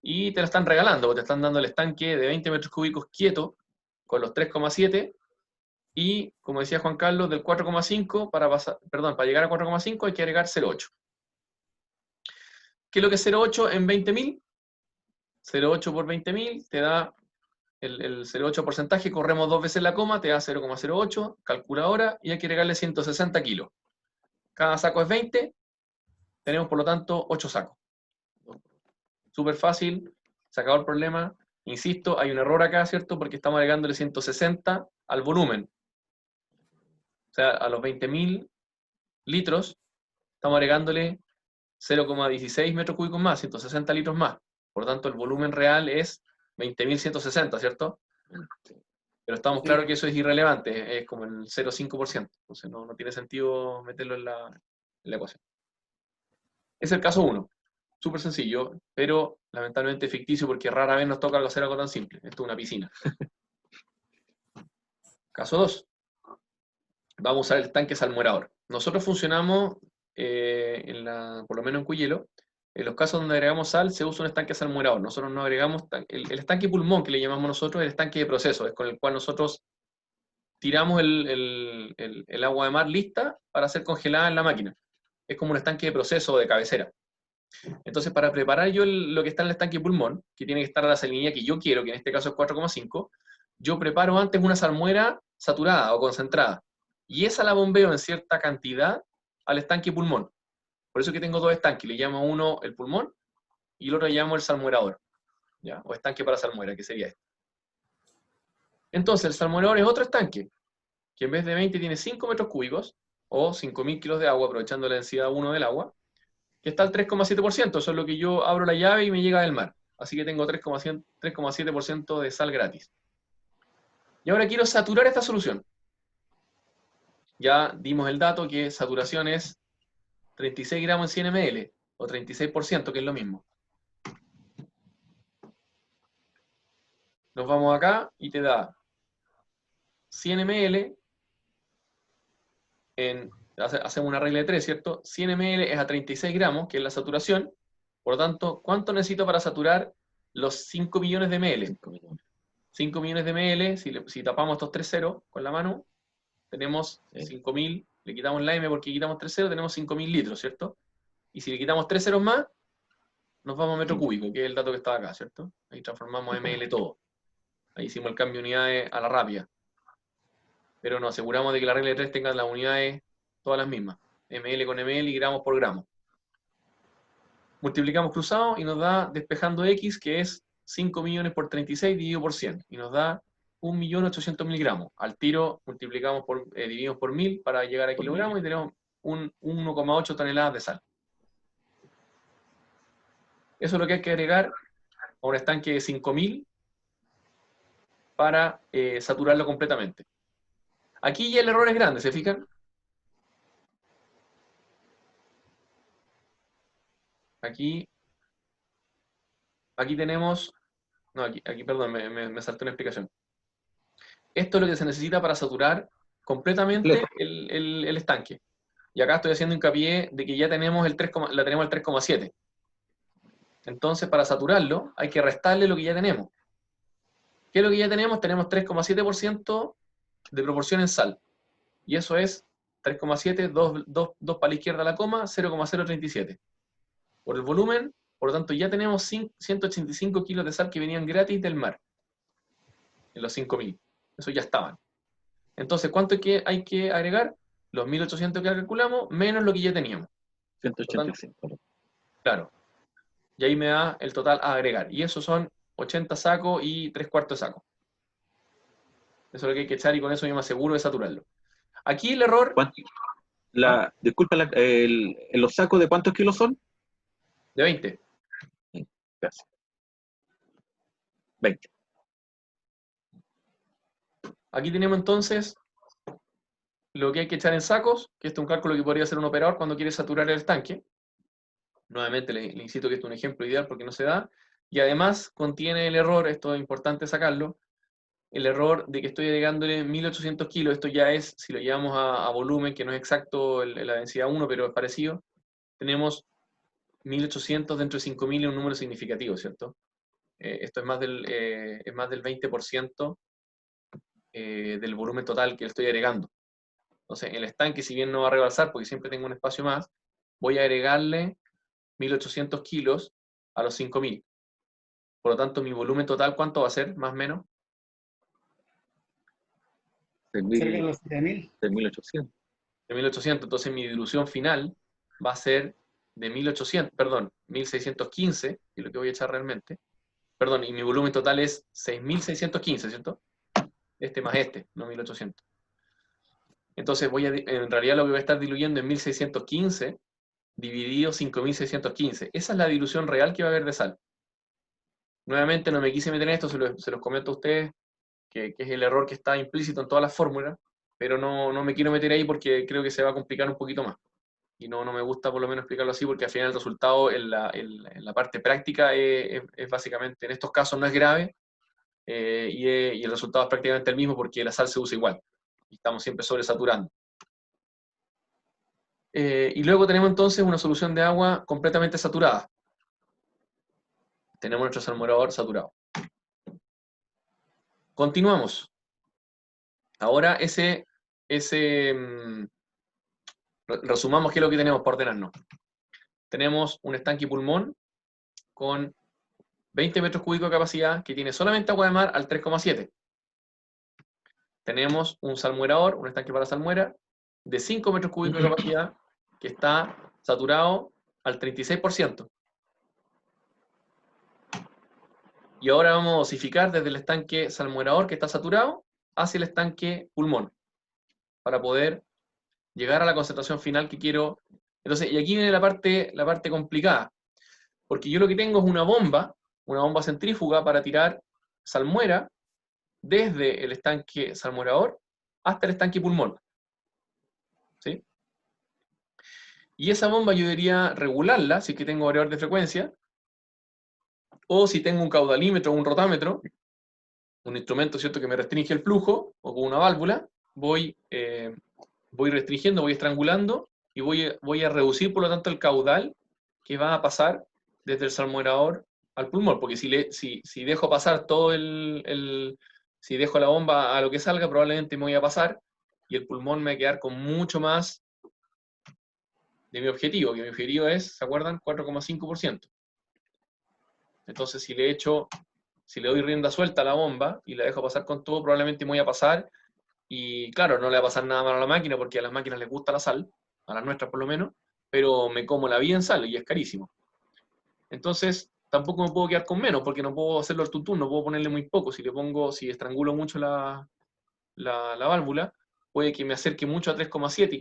Y te lo están regalando, te están dando el estanque de 20 metros cúbicos quieto, con los 3,7, y, como decía Juan Carlos, del 4,5, para llegar a 4,5 hay que agregar 0,8. ¿Qué es lo que es 0,8 en 20.000? 0,8 por 20.000 te da el 0,8 porcentaje, corremos 2 veces la coma, te da 0,08, calcula ahora, y hay que agregarle 160 kilos. Cada saco es 20, tenemos por lo tanto 8 sacos. Súper fácil, se acabó el problema. Insisto, hay un error acá, ¿cierto? Porque estamos agregándole 160 al volumen. O sea, a los 20.000 litros, estamos agregándole 0,16 metros cúbicos más, 160 litros más. Por lo tanto, el volumen real es 20.160, ¿cierto? Pero estamos claros que eso es irrelevante, es como el 0,5%. Entonces no tiene sentido meterlo en la ecuación. Es el caso 1. Súper sencillo, pero lamentablemente ficticio porque rara vez nos toca hacer algo tan simple. Esto es una piscina. Caso 2. Vamos a usar el estanque salmuerador. Nosotros funcionamos, por lo menos en Cuyelo, en los casos donde agregamos sal se usa un estanque salmuerador. Nosotros no agregamos, el estanque pulmón que le llamamos nosotros, es el estanque de proceso, es con el cual nosotros tiramos el agua de mar lista para ser congelada en la máquina. Es como un estanque de proceso de cabecera. Entonces, para preparar yo lo que está en el estanque pulmón, que tiene que estar a la salinidad que yo quiero, que en este caso es 4,5, yo preparo antes una salmuera saturada o concentrada. Y esa la bombeo en cierta cantidad al estanque pulmón. Por eso que tengo dos estanques. Le llamo uno el pulmón y el otro le llamo el salmuerador, ¿ya? O estanque para salmuera, que sería este. Entonces, el salmuerador es otro estanque, que en vez de 20 tiene 5 metros cúbicos, o 5.000 kilos de agua, aprovechando la densidad 1 del agua, que está al 3,7%, eso es lo que yo abro la llave y me llega del mar. Así que tengo 3,7% de sal gratis. Y ahora quiero saturar esta solución. Ya dimos el dato que saturación es 36 gramos en 100 ml, o 36%, que es lo mismo. Nos vamos acá y te da 100 ml, hacemos una regla de 3, ¿cierto? 100 ml es a 36 gramos, que es la saturación. Por lo tanto, ¿cuánto necesito para saturar los 5 millones de ml? 5 millones de ml, si tapamos estos 3 ceros con la mano, tenemos Sí. 5.000, le quitamos la M porque quitamos 3 ceros, tenemos 5.000 litros, ¿cierto? Y si le quitamos 3 ceros más, nos vamos a metro cúbico, que es el dato que estaba acá, ¿cierto? Ahí transformamos a ml todo. Ahí hicimos el cambio de unidades a la rápida. Pero nos aseguramos de que la regla de 3 tenga las unidades todas las mismas. ml con ml y gramos por gramo. Multiplicamos cruzado y nos da despejando x, que es 5 millones por 36 dividido por 100. Y nos da 1.800.000 gramos. Al tiro multiplicamos dividimos por 1000 para llegar a kilogramos y tenemos 1,8 toneladas de sal. Eso es lo que hay que agregar a un estanque de 5.000 para saturarlo completamente. Aquí ya el error es grande, ¿se fijan? Aquí tenemos... No, aquí perdón, me saltó una explicación. Esto es lo que se necesita para saturar completamente el estanque. Y acá estoy haciendo hincapié de que ya tenemos la tenemos al 3,7. Entonces, para saturarlo, hay que restarle lo que ya tenemos. ¿Qué es lo que ya tenemos? Tenemos 3,7% de proporción en sal. Y eso es 3,7, 2 para la izquierda la coma, 0,037. Por el volumen, por lo tanto, ya tenemos 185 kilos de sal que venían gratis del mar. En los 5.000. Eso ya estaban. Entonces, ¿cuánto hay que agregar? Los 1.800 que calculamos, menos lo que ya teníamos. 185. Claro. Y ahí me da el total a agregar. Y eso son 80 sacos y 3/4 saco. Eso es lo que hay que echar y con eso yo me aseguro de saturarlo. Aquí el error... Disculpa, ¿los sacos de cuántos kilos son? De 20. Gracias. 20. Aquí tenemos entonces lo que hay que echar en sacos, que este es un cálculo que podría hacer un operador cuando quiere saturar el estanque. Nuevamente le insisto que este es un ejemplo ideal porque no se da. Y además contiene el error, esto es importante sacarlo, el error de que estoy agregándole 1.800 kilos. Esto ya es, si lo llevamos a volumen, que no es exacto la densidad 1, pero es parecido, tenemos 1.800 dentro de 5.000 es un número significativo, ¿cierto? Esto es más del 20% del volumen total que le estoy agregando. Entonces, el estanque, si bien no va a rebasar, porque siempre tengo un espacio más, voy a agregarle 1.800 kilos a los 5.000. Por lo tanto, mi volumen total, ¿cuánto va a ser, más o menos? Cerca de los 7.000. 6.800. De 1.800. Entonces, mi dilución final va a ser de 1.615, que es lo que voy a echar realmente. Perdón, y mi volumen total es 6.615, ¿cierto? Este más este, no 1.800. Entonces, en realidad lo que voy a estar diluyendo en 1.615 dividido 5.615. Esa es la dilución real que va a haber de sal. Nuevamente, no me quise meter en esto, se los comento a ustedes, que es el error que está implícito en todas las fórmulas, pero no me quiero meter ahí porque creo que se va a complicar un poquito más. Y no me gusta por lo menos explicarlo así, porque al final el resultado en la parte práctica es básicamente, en estos casos no es grave, y el resultado es prácticamente el mismo porque la sal se usa igual. Y estamos siempre sobresaturando. Y luego tenemos entonces una solución de agua completamente saturada. Tenemos nuestro salmuerador saturado. Continuamos. Ahora resumamos qué es lo que tenemos por ordenarnos. Tenemos un estanque pulmón con 20 metros cúbicos de capacidad que tiene solamente agua de mar al 3,7. Tenemos un salmuerador, un estanque para salmuera, de 5 metros cúbicos de capacidad que está saturado al 36%. Y ahora vamos a dosificar desde el estanque salmuerador que está saturado hacia el estanque pulmón para poder llegar a la concentración final que quiero. Entonces, y aquí viene la parte complicada, porque yo lo que tengo es una bomba centrífuga para tirar salmuera desde el estanque salmuerador hasta el estanque pulmón. ¿Sí? Y esa bomba yo debería regularla, si es que tengo variador de frecuencia, o si tengo un caudalímetro o un rotámetro, un instrumento, ¿cierto?, que me restringe el flujo, o con una válvula, voy restringiendo, voy estrangulando, y voy a reducir, por lo tanto, el caudal que va a pasar desde el salmuerador al pulmón, porque si dejo pasar todo si dejo la bomba a lo que salga, probablemente me voy a pasar, y el pulmón me va a quedar con mucho más de mi objetivo, que mi objetivo es, ¿se acuerdan? 4,5%. Entonces, si le doy rienda suelta a la bomba y la dejo pasar con todo, probablemente me voy a pasar, y claro, no le va a pasar nada malo a la máquina, porque a las máquinas les gusta la sal, a las nuestras por lo menos, pero me como la vida en sal, y es carísimo. Entonces, tampoco me puedo quedar con menos, porque no puedo hacerlo al tuntún, no puedo ponerle muy poco. Si estrangulo mucho la válvula, puede que me acerque mucho a 3,7 y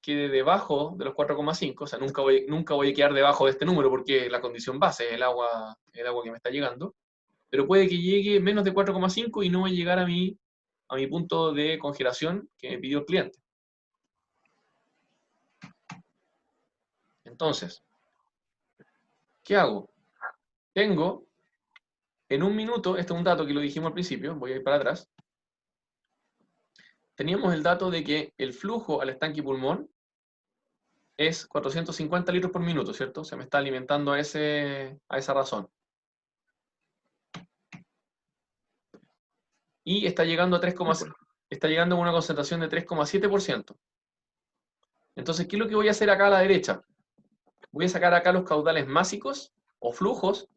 quede debajo de los 4,5. O sea, nunca voy a quedar debajo de este número, porque la condición base es el agua que me está llegando. Pero puede que llegue menos de 4,5 y no voy a llegar a mi punto de congelación que me pidió el cliente. Entonces, ¿qué hago? Tengo, en un minuto, este es un dato que lo dijimos al principio, voy a ir para atrás. Teníamos el dato de que el flujo al estanque pulmón es 450 litros por minuto, ¿cierto? Se me está alimentando a esa razón. Y está llegando a 3,6, está llegando a una concentración de 3,7%. Entonces, ¿qué es lo que voy a hacer acá a la derecha? Voy a sacar acá los caudales másicos o flujos,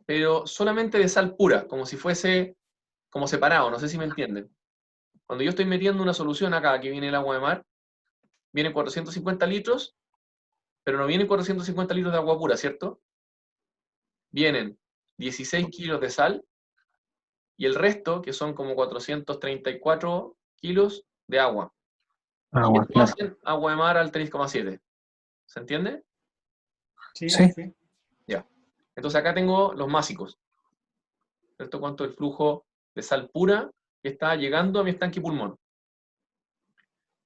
pero solamente de sal pura, como si fuese como separado, no sé si me entienden. Cuando yo estoy metiendo una solución acá, que viene el agua de mar, vienen 450 litros, pero no vienen 450 litros de agua pura, ¿cierto? Vienen 16 kilos de sal y el resto, que son como 434 kilos de agua. Y esto claro. hacen agua de mar al 3,7. ¿Se entiende? Sí, Sí. sí. Ya. Entonces acá tengo los másicos, ¿cierto? Cuánto el flujo de sal pura que está llegando a mi estanque pulmón.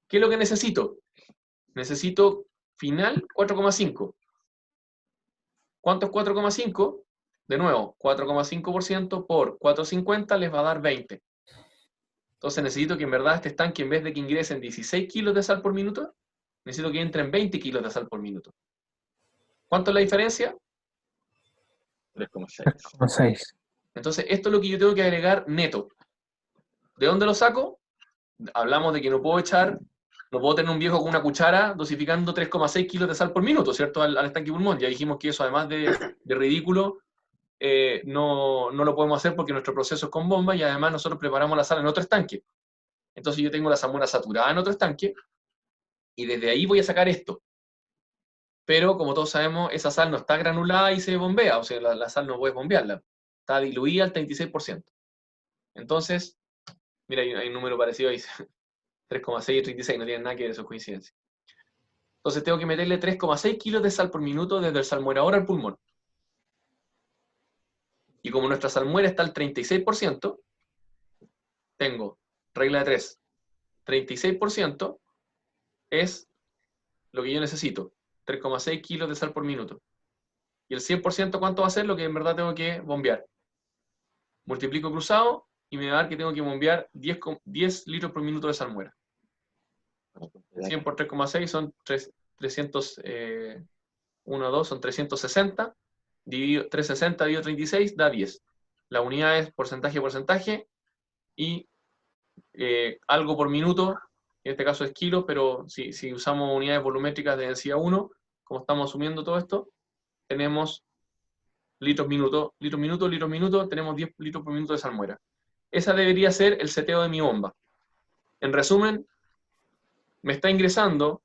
¿Qué es lo que necesito? Necesito final 4,5. ¿Cuánto es 4,5? De nuevo, 4,5% por 4,50 les va a dar 20. Entonces necesito que en verdad este estanque, en vez de que ingresen 16 kilos de sal por minuto, necesito que entren 20 kilos de sal por minuto. ¿Cuánto es la diferencia? 3,6. 3,6. Entonces esto es lo que yo tengo que agregar neto. ¿De dónde lo saco? Hablamos de que no puedo tener un viejo con una cuchara dosificando 3,6 kilos de sal por minuto, ¿cierto? Al estanque pulmón. Ya dijimos que eso, además de ridículo, no lo podemos hacer porque nuestro proceso es con bomba y además nosotros preparamos la sal en otro estanque. Entonces yo tengo la salmuera saturada en otro estanque y desde ahí voy a sacar esto. Pero como todos sabemos, esa sal no está granulada y se bombea, o sea, la sal no puedes bombearla. Está diluida al 36%. Entonces, mira, hay un número parecido ahí, 3,6 y 36, no tienen nada que ver, eso es coincidencia. Entonces tengo que meterle 3,6 kilos de sal por minuto desde el salmuerador al pulmón. Y como nuestra salmuera está al 36%, tengo, regla de 3, 36% es lo que yo necesito, 3,6 kilos de sal por minuto. Y el 100% ¿cuánto va a ser? Lo que en verdad tengo que bombear. Multiplico cruzado y me va a dar que tengo que bombear 10 litros por minuto de salmuera. 100 por 3,6 son 300, 1, 2, son 360. 360 dividido 36 da 10. La unidad es porcentaje, y algo por minuto, en este caso es kilos, pero si usamos unidades volumétricas de densidad 1, como estamos asumiendo todo esto, tenemos litros minuto, tenemos 10 litros por minuto de salmuera. Esa debería ser el seteo de mi bomba. En resumen, me está ingresando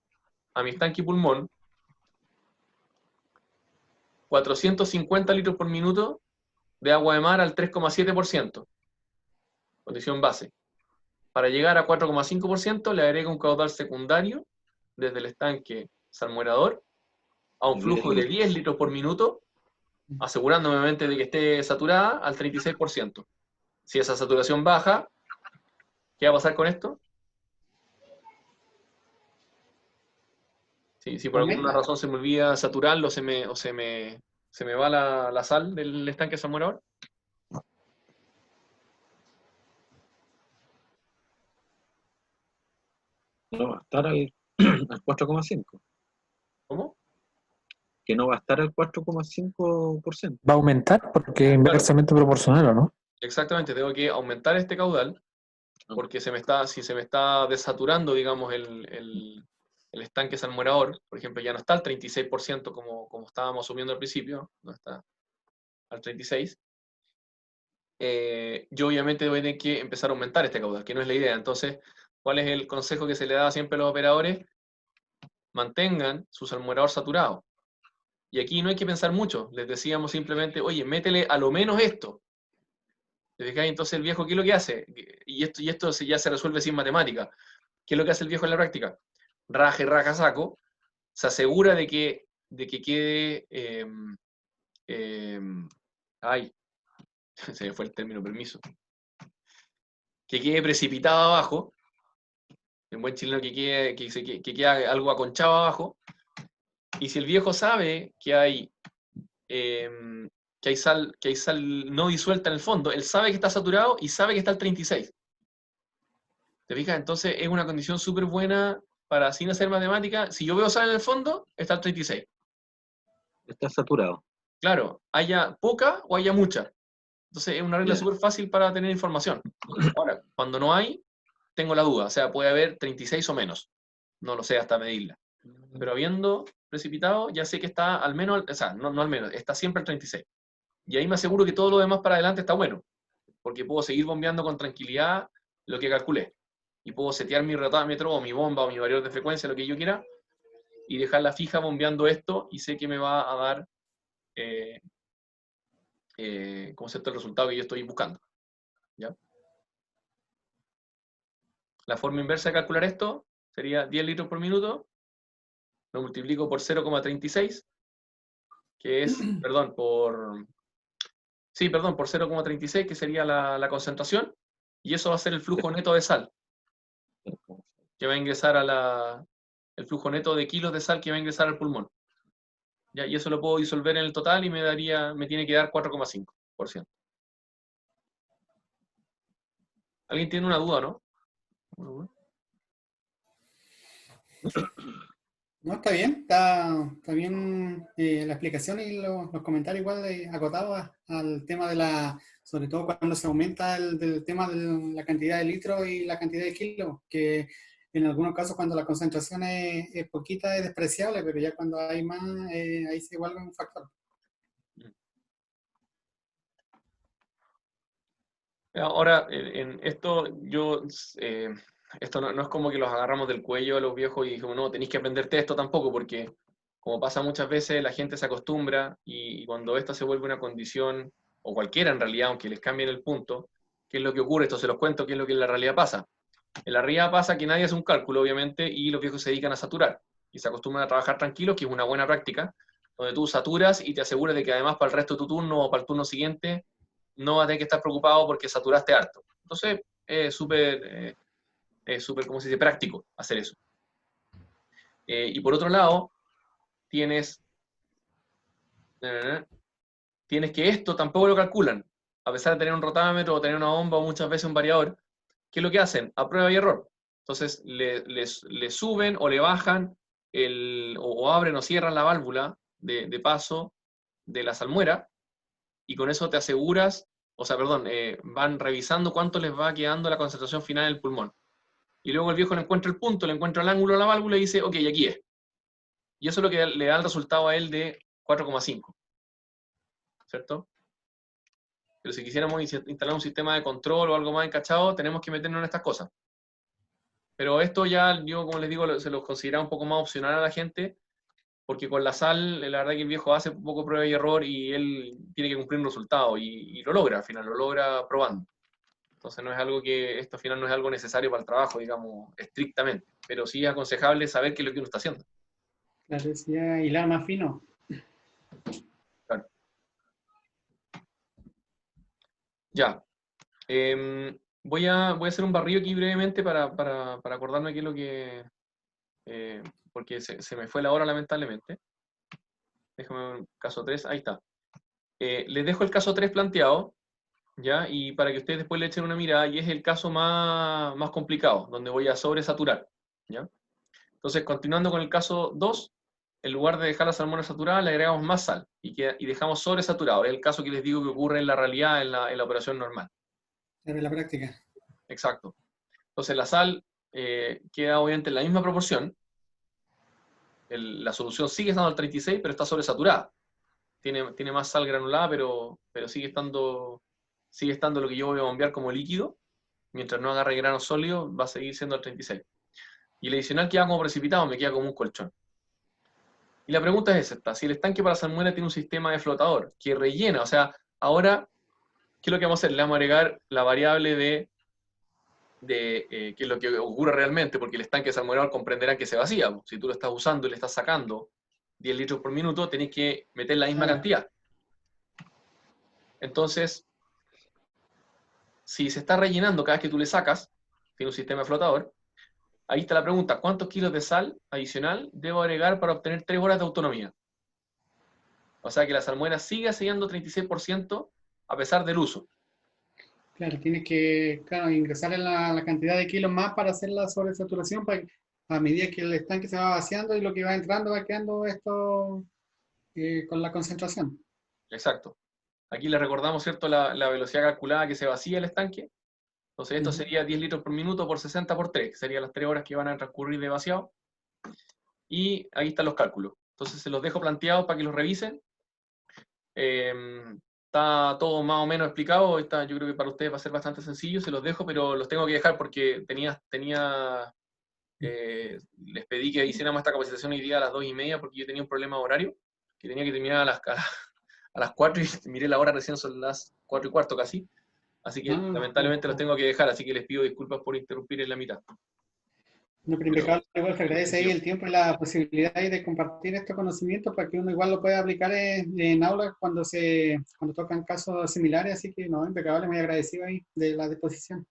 a mi estanque pulmón 450 litros por minuto de agua de mar al 3,7%, condición base. Para llegar a 4,5% le agrego un caudal secundario desde el estanque salmuerador a un flujo de 10 litros por minuto, asegurándome obviamente de que esté saturada al 36%. Si esa saturación baja, ¿qué va a pasar con esto? Si por alguna razón se me olvida saturarlo o se me va la sal del estanque salmuerador. No va a estar al 4,5. ¿Cómo? Que no va a estar al 4,5%. Va a aumentar porque es inversamente proporcional, ¿o no? Exactamente, tengo que aumentar este caudal porque si se me está desaturando, digamos, el estanque salmuerador, por ejemplo, ya no está al 36% como estábamos asumiendo al principio, no está al 36%, yo obviamente voy a tener que empezar a aumentar este caudal, que no es la idea. Entonces, ¿cuál es el consejo que se le da siempre a los operadores? Mantengan su salmuerador saturado. Y aquí no hay que pensar mucho. Les decíamos simplemente, oye, métele a lo menos esto. ¿Te fijas? Entonces el viejo, ¿qué es lo que hace? Y esto ya se resuelve sin matemática. ¿Qué es lo que hace el viejo en la práctica? Raja y raja saco, se asegura de que quede... ay, se me fue el término, permiso. Que quede precipitado abajo, en buen chileno que quede algo aconchado abajo, y si el viejo sabe que hay sal no disuelta en el fondo, él sabe que está saturado y sabe que está al 36. ¿Te fijas? Entonces es una condición súper buena para, sin hacer matemática, si yo veo sal en el fondo, está al 36. Está saturado. Claro, haya poca o haya mucha. Entonces es una regla súper fácil para tener información. Ahora, cuando no hay, tengo la duda. O sea, puede haber 36 o menos. No lo sé hasta medirla. Pero habiendo precipitado, ya sé que está al menos, o sea, no al menos, está siempre al 36. Y ahí me aseguro que todo lo demás para adelante está bueno. Porque puedo seguir bombeando con tranquilidad lo que calculé. Y puedo setear mi rotámetro o mi bomba o mi variador de frecuencia, lo que yo quiera, y dejarla fija bombeando esto y sé que me va a dar como cierto el resultado que yo estoy buscando. ¿Ya? La forma inversa de calcular esto sería 10 litros por minuto, lo multiplico por 0,36, que es, perdón, por 0,36, que sería la concentración, y eso va a ser el flujo neto de sal, que va a ingresar el flujo neto de kilos de sal que va a ingresar al pulmón. ¿Ya? Y eso lo puedo disolver en el total y me tiene que dar 4,5%. ¿Alguien tiene una duda, no? No, está bien, está bien la explicación y los comentarios igual acotados al tema sobre todo cuando se aumenta del tema de la cantidad de litros y la cantidad de kilos, que en algunos casos cuando la concentración es poquita es despreciable, pero ya cuando hay más, ahí se vuelve un factor. Ahora, en esto esto no es como que los agarramos del cuello a los viejos y dijimos, no, tenéis que aprenderte esto tampoco, porque como pasa muchas veces, la gente se acostumbra y cuando esta se vuelve una condición, o cualquiera en realidad, aunque les cambien el punto, ¿qué es lo que ocurre? Esto se los cuento, ¿qué es lo que en la realidad pasa? En la realidad pasa que nadie hace un cálculo, obviamente, y los viejos se dedican a saturar, y se acostumbran a trabajar tranquilos, que es una buena práctica, donde tú saturas y te aseguras de que además para el resto de tu turno o para el turno siguiente, no vas a tener que estar preocupado porque saturaste harto. Entonces, es súper, ¿cómo se dice?, práctico hacer eso. Y por otro lado, tienes que esto tampoco lo calculan, a pesar de tener un rotámetro o tener una bomba o muchas veces un variador. ¿Qué es lo que hacen? A prueba y error. Entonces, le suben o le bajan o abren o cierran la válvula de paso de la salmuera, y con eso te aseguras, van revisando cuánto les va quedando la concentración final en el pulmón. Y luego el viejo le encuentra el punto, le encuentra el ángulo a la válvula y dice, ok, aquí es. Y eso es lo que le da el resultado a él de 4,5. ¿Cierto? Pero si quisiéramos instalar un sistema de control o algo más encachado, tenemos que meternos en estas cosas. Pero esto ya, yo como les digo, se lo considera un poco más opcional a la gente, porque con la sal, la verdad que el viejo hace un poco prueba y error y él tiene que cumplir un resultado y lo logra, al final, lo logra probando. Entonces no es algo esto al final no es algo necesario para el trabajo, digamos, estrictamente, pero sí es aconsejable saber qué es lo que uno está haciendo. Claro, decía hilar más fino. Claro. Ya. Voy a hacer un barrido aquí brevemente para acordarme qué es lo que... porque se me fue la hora lamentablemente. Déjame ver, caso 3, ahí está. Les dejo el caso 3 planteado, ¿ya? Y para que ustedes después le echen una mirada, y es el caso más complicado, donde voy a sobresaturar, ¿ya? Entonces, continuando con el caso 2, en lugar de dejar la salmuera saturada, le agregamos más sal y dejamos sobresaturado. Es el caso que les digo que ocurre en la realidad, en la operación normal. En la práctica. Exacto. Entonces la sal queda obviamente en la misma proporción. La solución sigue estando al 36, pero está sobresaturada. Tiene más sal granulada, pero sigue estando lo que yo voy a bombear como líquido. Mientras no agarre grano sólido, va a seguir siendo al 36. Y el adicional queda como precipitado, me queda como un colchón. Y la pregunta es esta: si el estanque para salmuera tiene un sistema de flotador que rellena, o sea, ahora, ¿qué es lo que vamos a hacer? Le vamos a agregar la variable de qué es lo que ocurre realmente, porque el estanque salmuerador comprenderá que se vacía. Si tú lo estás usando y le estás sacando 10 litros por minuto, tenés que meter la misma cantidad. Entonces, si se está rellenando cada vez que tú le sacas, tiene un sistema de flotador, ahí está la pregunta: ¿cuántos kilos de sal adicional debo agregar para obtener 3 horas de autonomía? O sea que la salmuera sigue sellando 36% a pesar del uso. Claro, tienes que, claro, ingresarle la cantidad de kilos más para hacer la sobresaturación, para que a medida que el estanque se va vaciando y lo que va entrando va quedando esto con la concentración. Exacto. Aquí le recordamos, ¿cierto?, la velocidad calculada que se vacía el estanque. Entonces esto sería 10 litros por minuto por 60 por 3, que serían las 3 horas que van a transcurrir de vaciado. Y ahí están los cálculos. Entonces se los dejo planteados para que los revisen. Está todo más o menos explicado. Yo creo que para ustedes va a ser bastante sencillo. Se los dejo, pero los tengo que dejar porque les pedí que hiciéramos esta capacitación hoy día a las 2:30 porque yo tenía un problema de horario, que tenía que terminar a las 4 y miré la hora, recién son las 4:15 casi. Así que lamentablemente los tengo que dejar, así que les pido disculpas por interrumpir en la mitad. No, pero impecable, igual se agradece ahí el tiempo y la posibilidad ahí de compartir estos conocimientos para que uno igual lo pueda aplicar en aulas cuando tocan casos similares, así que no, impecable, muy agradecido ahí de la disposición.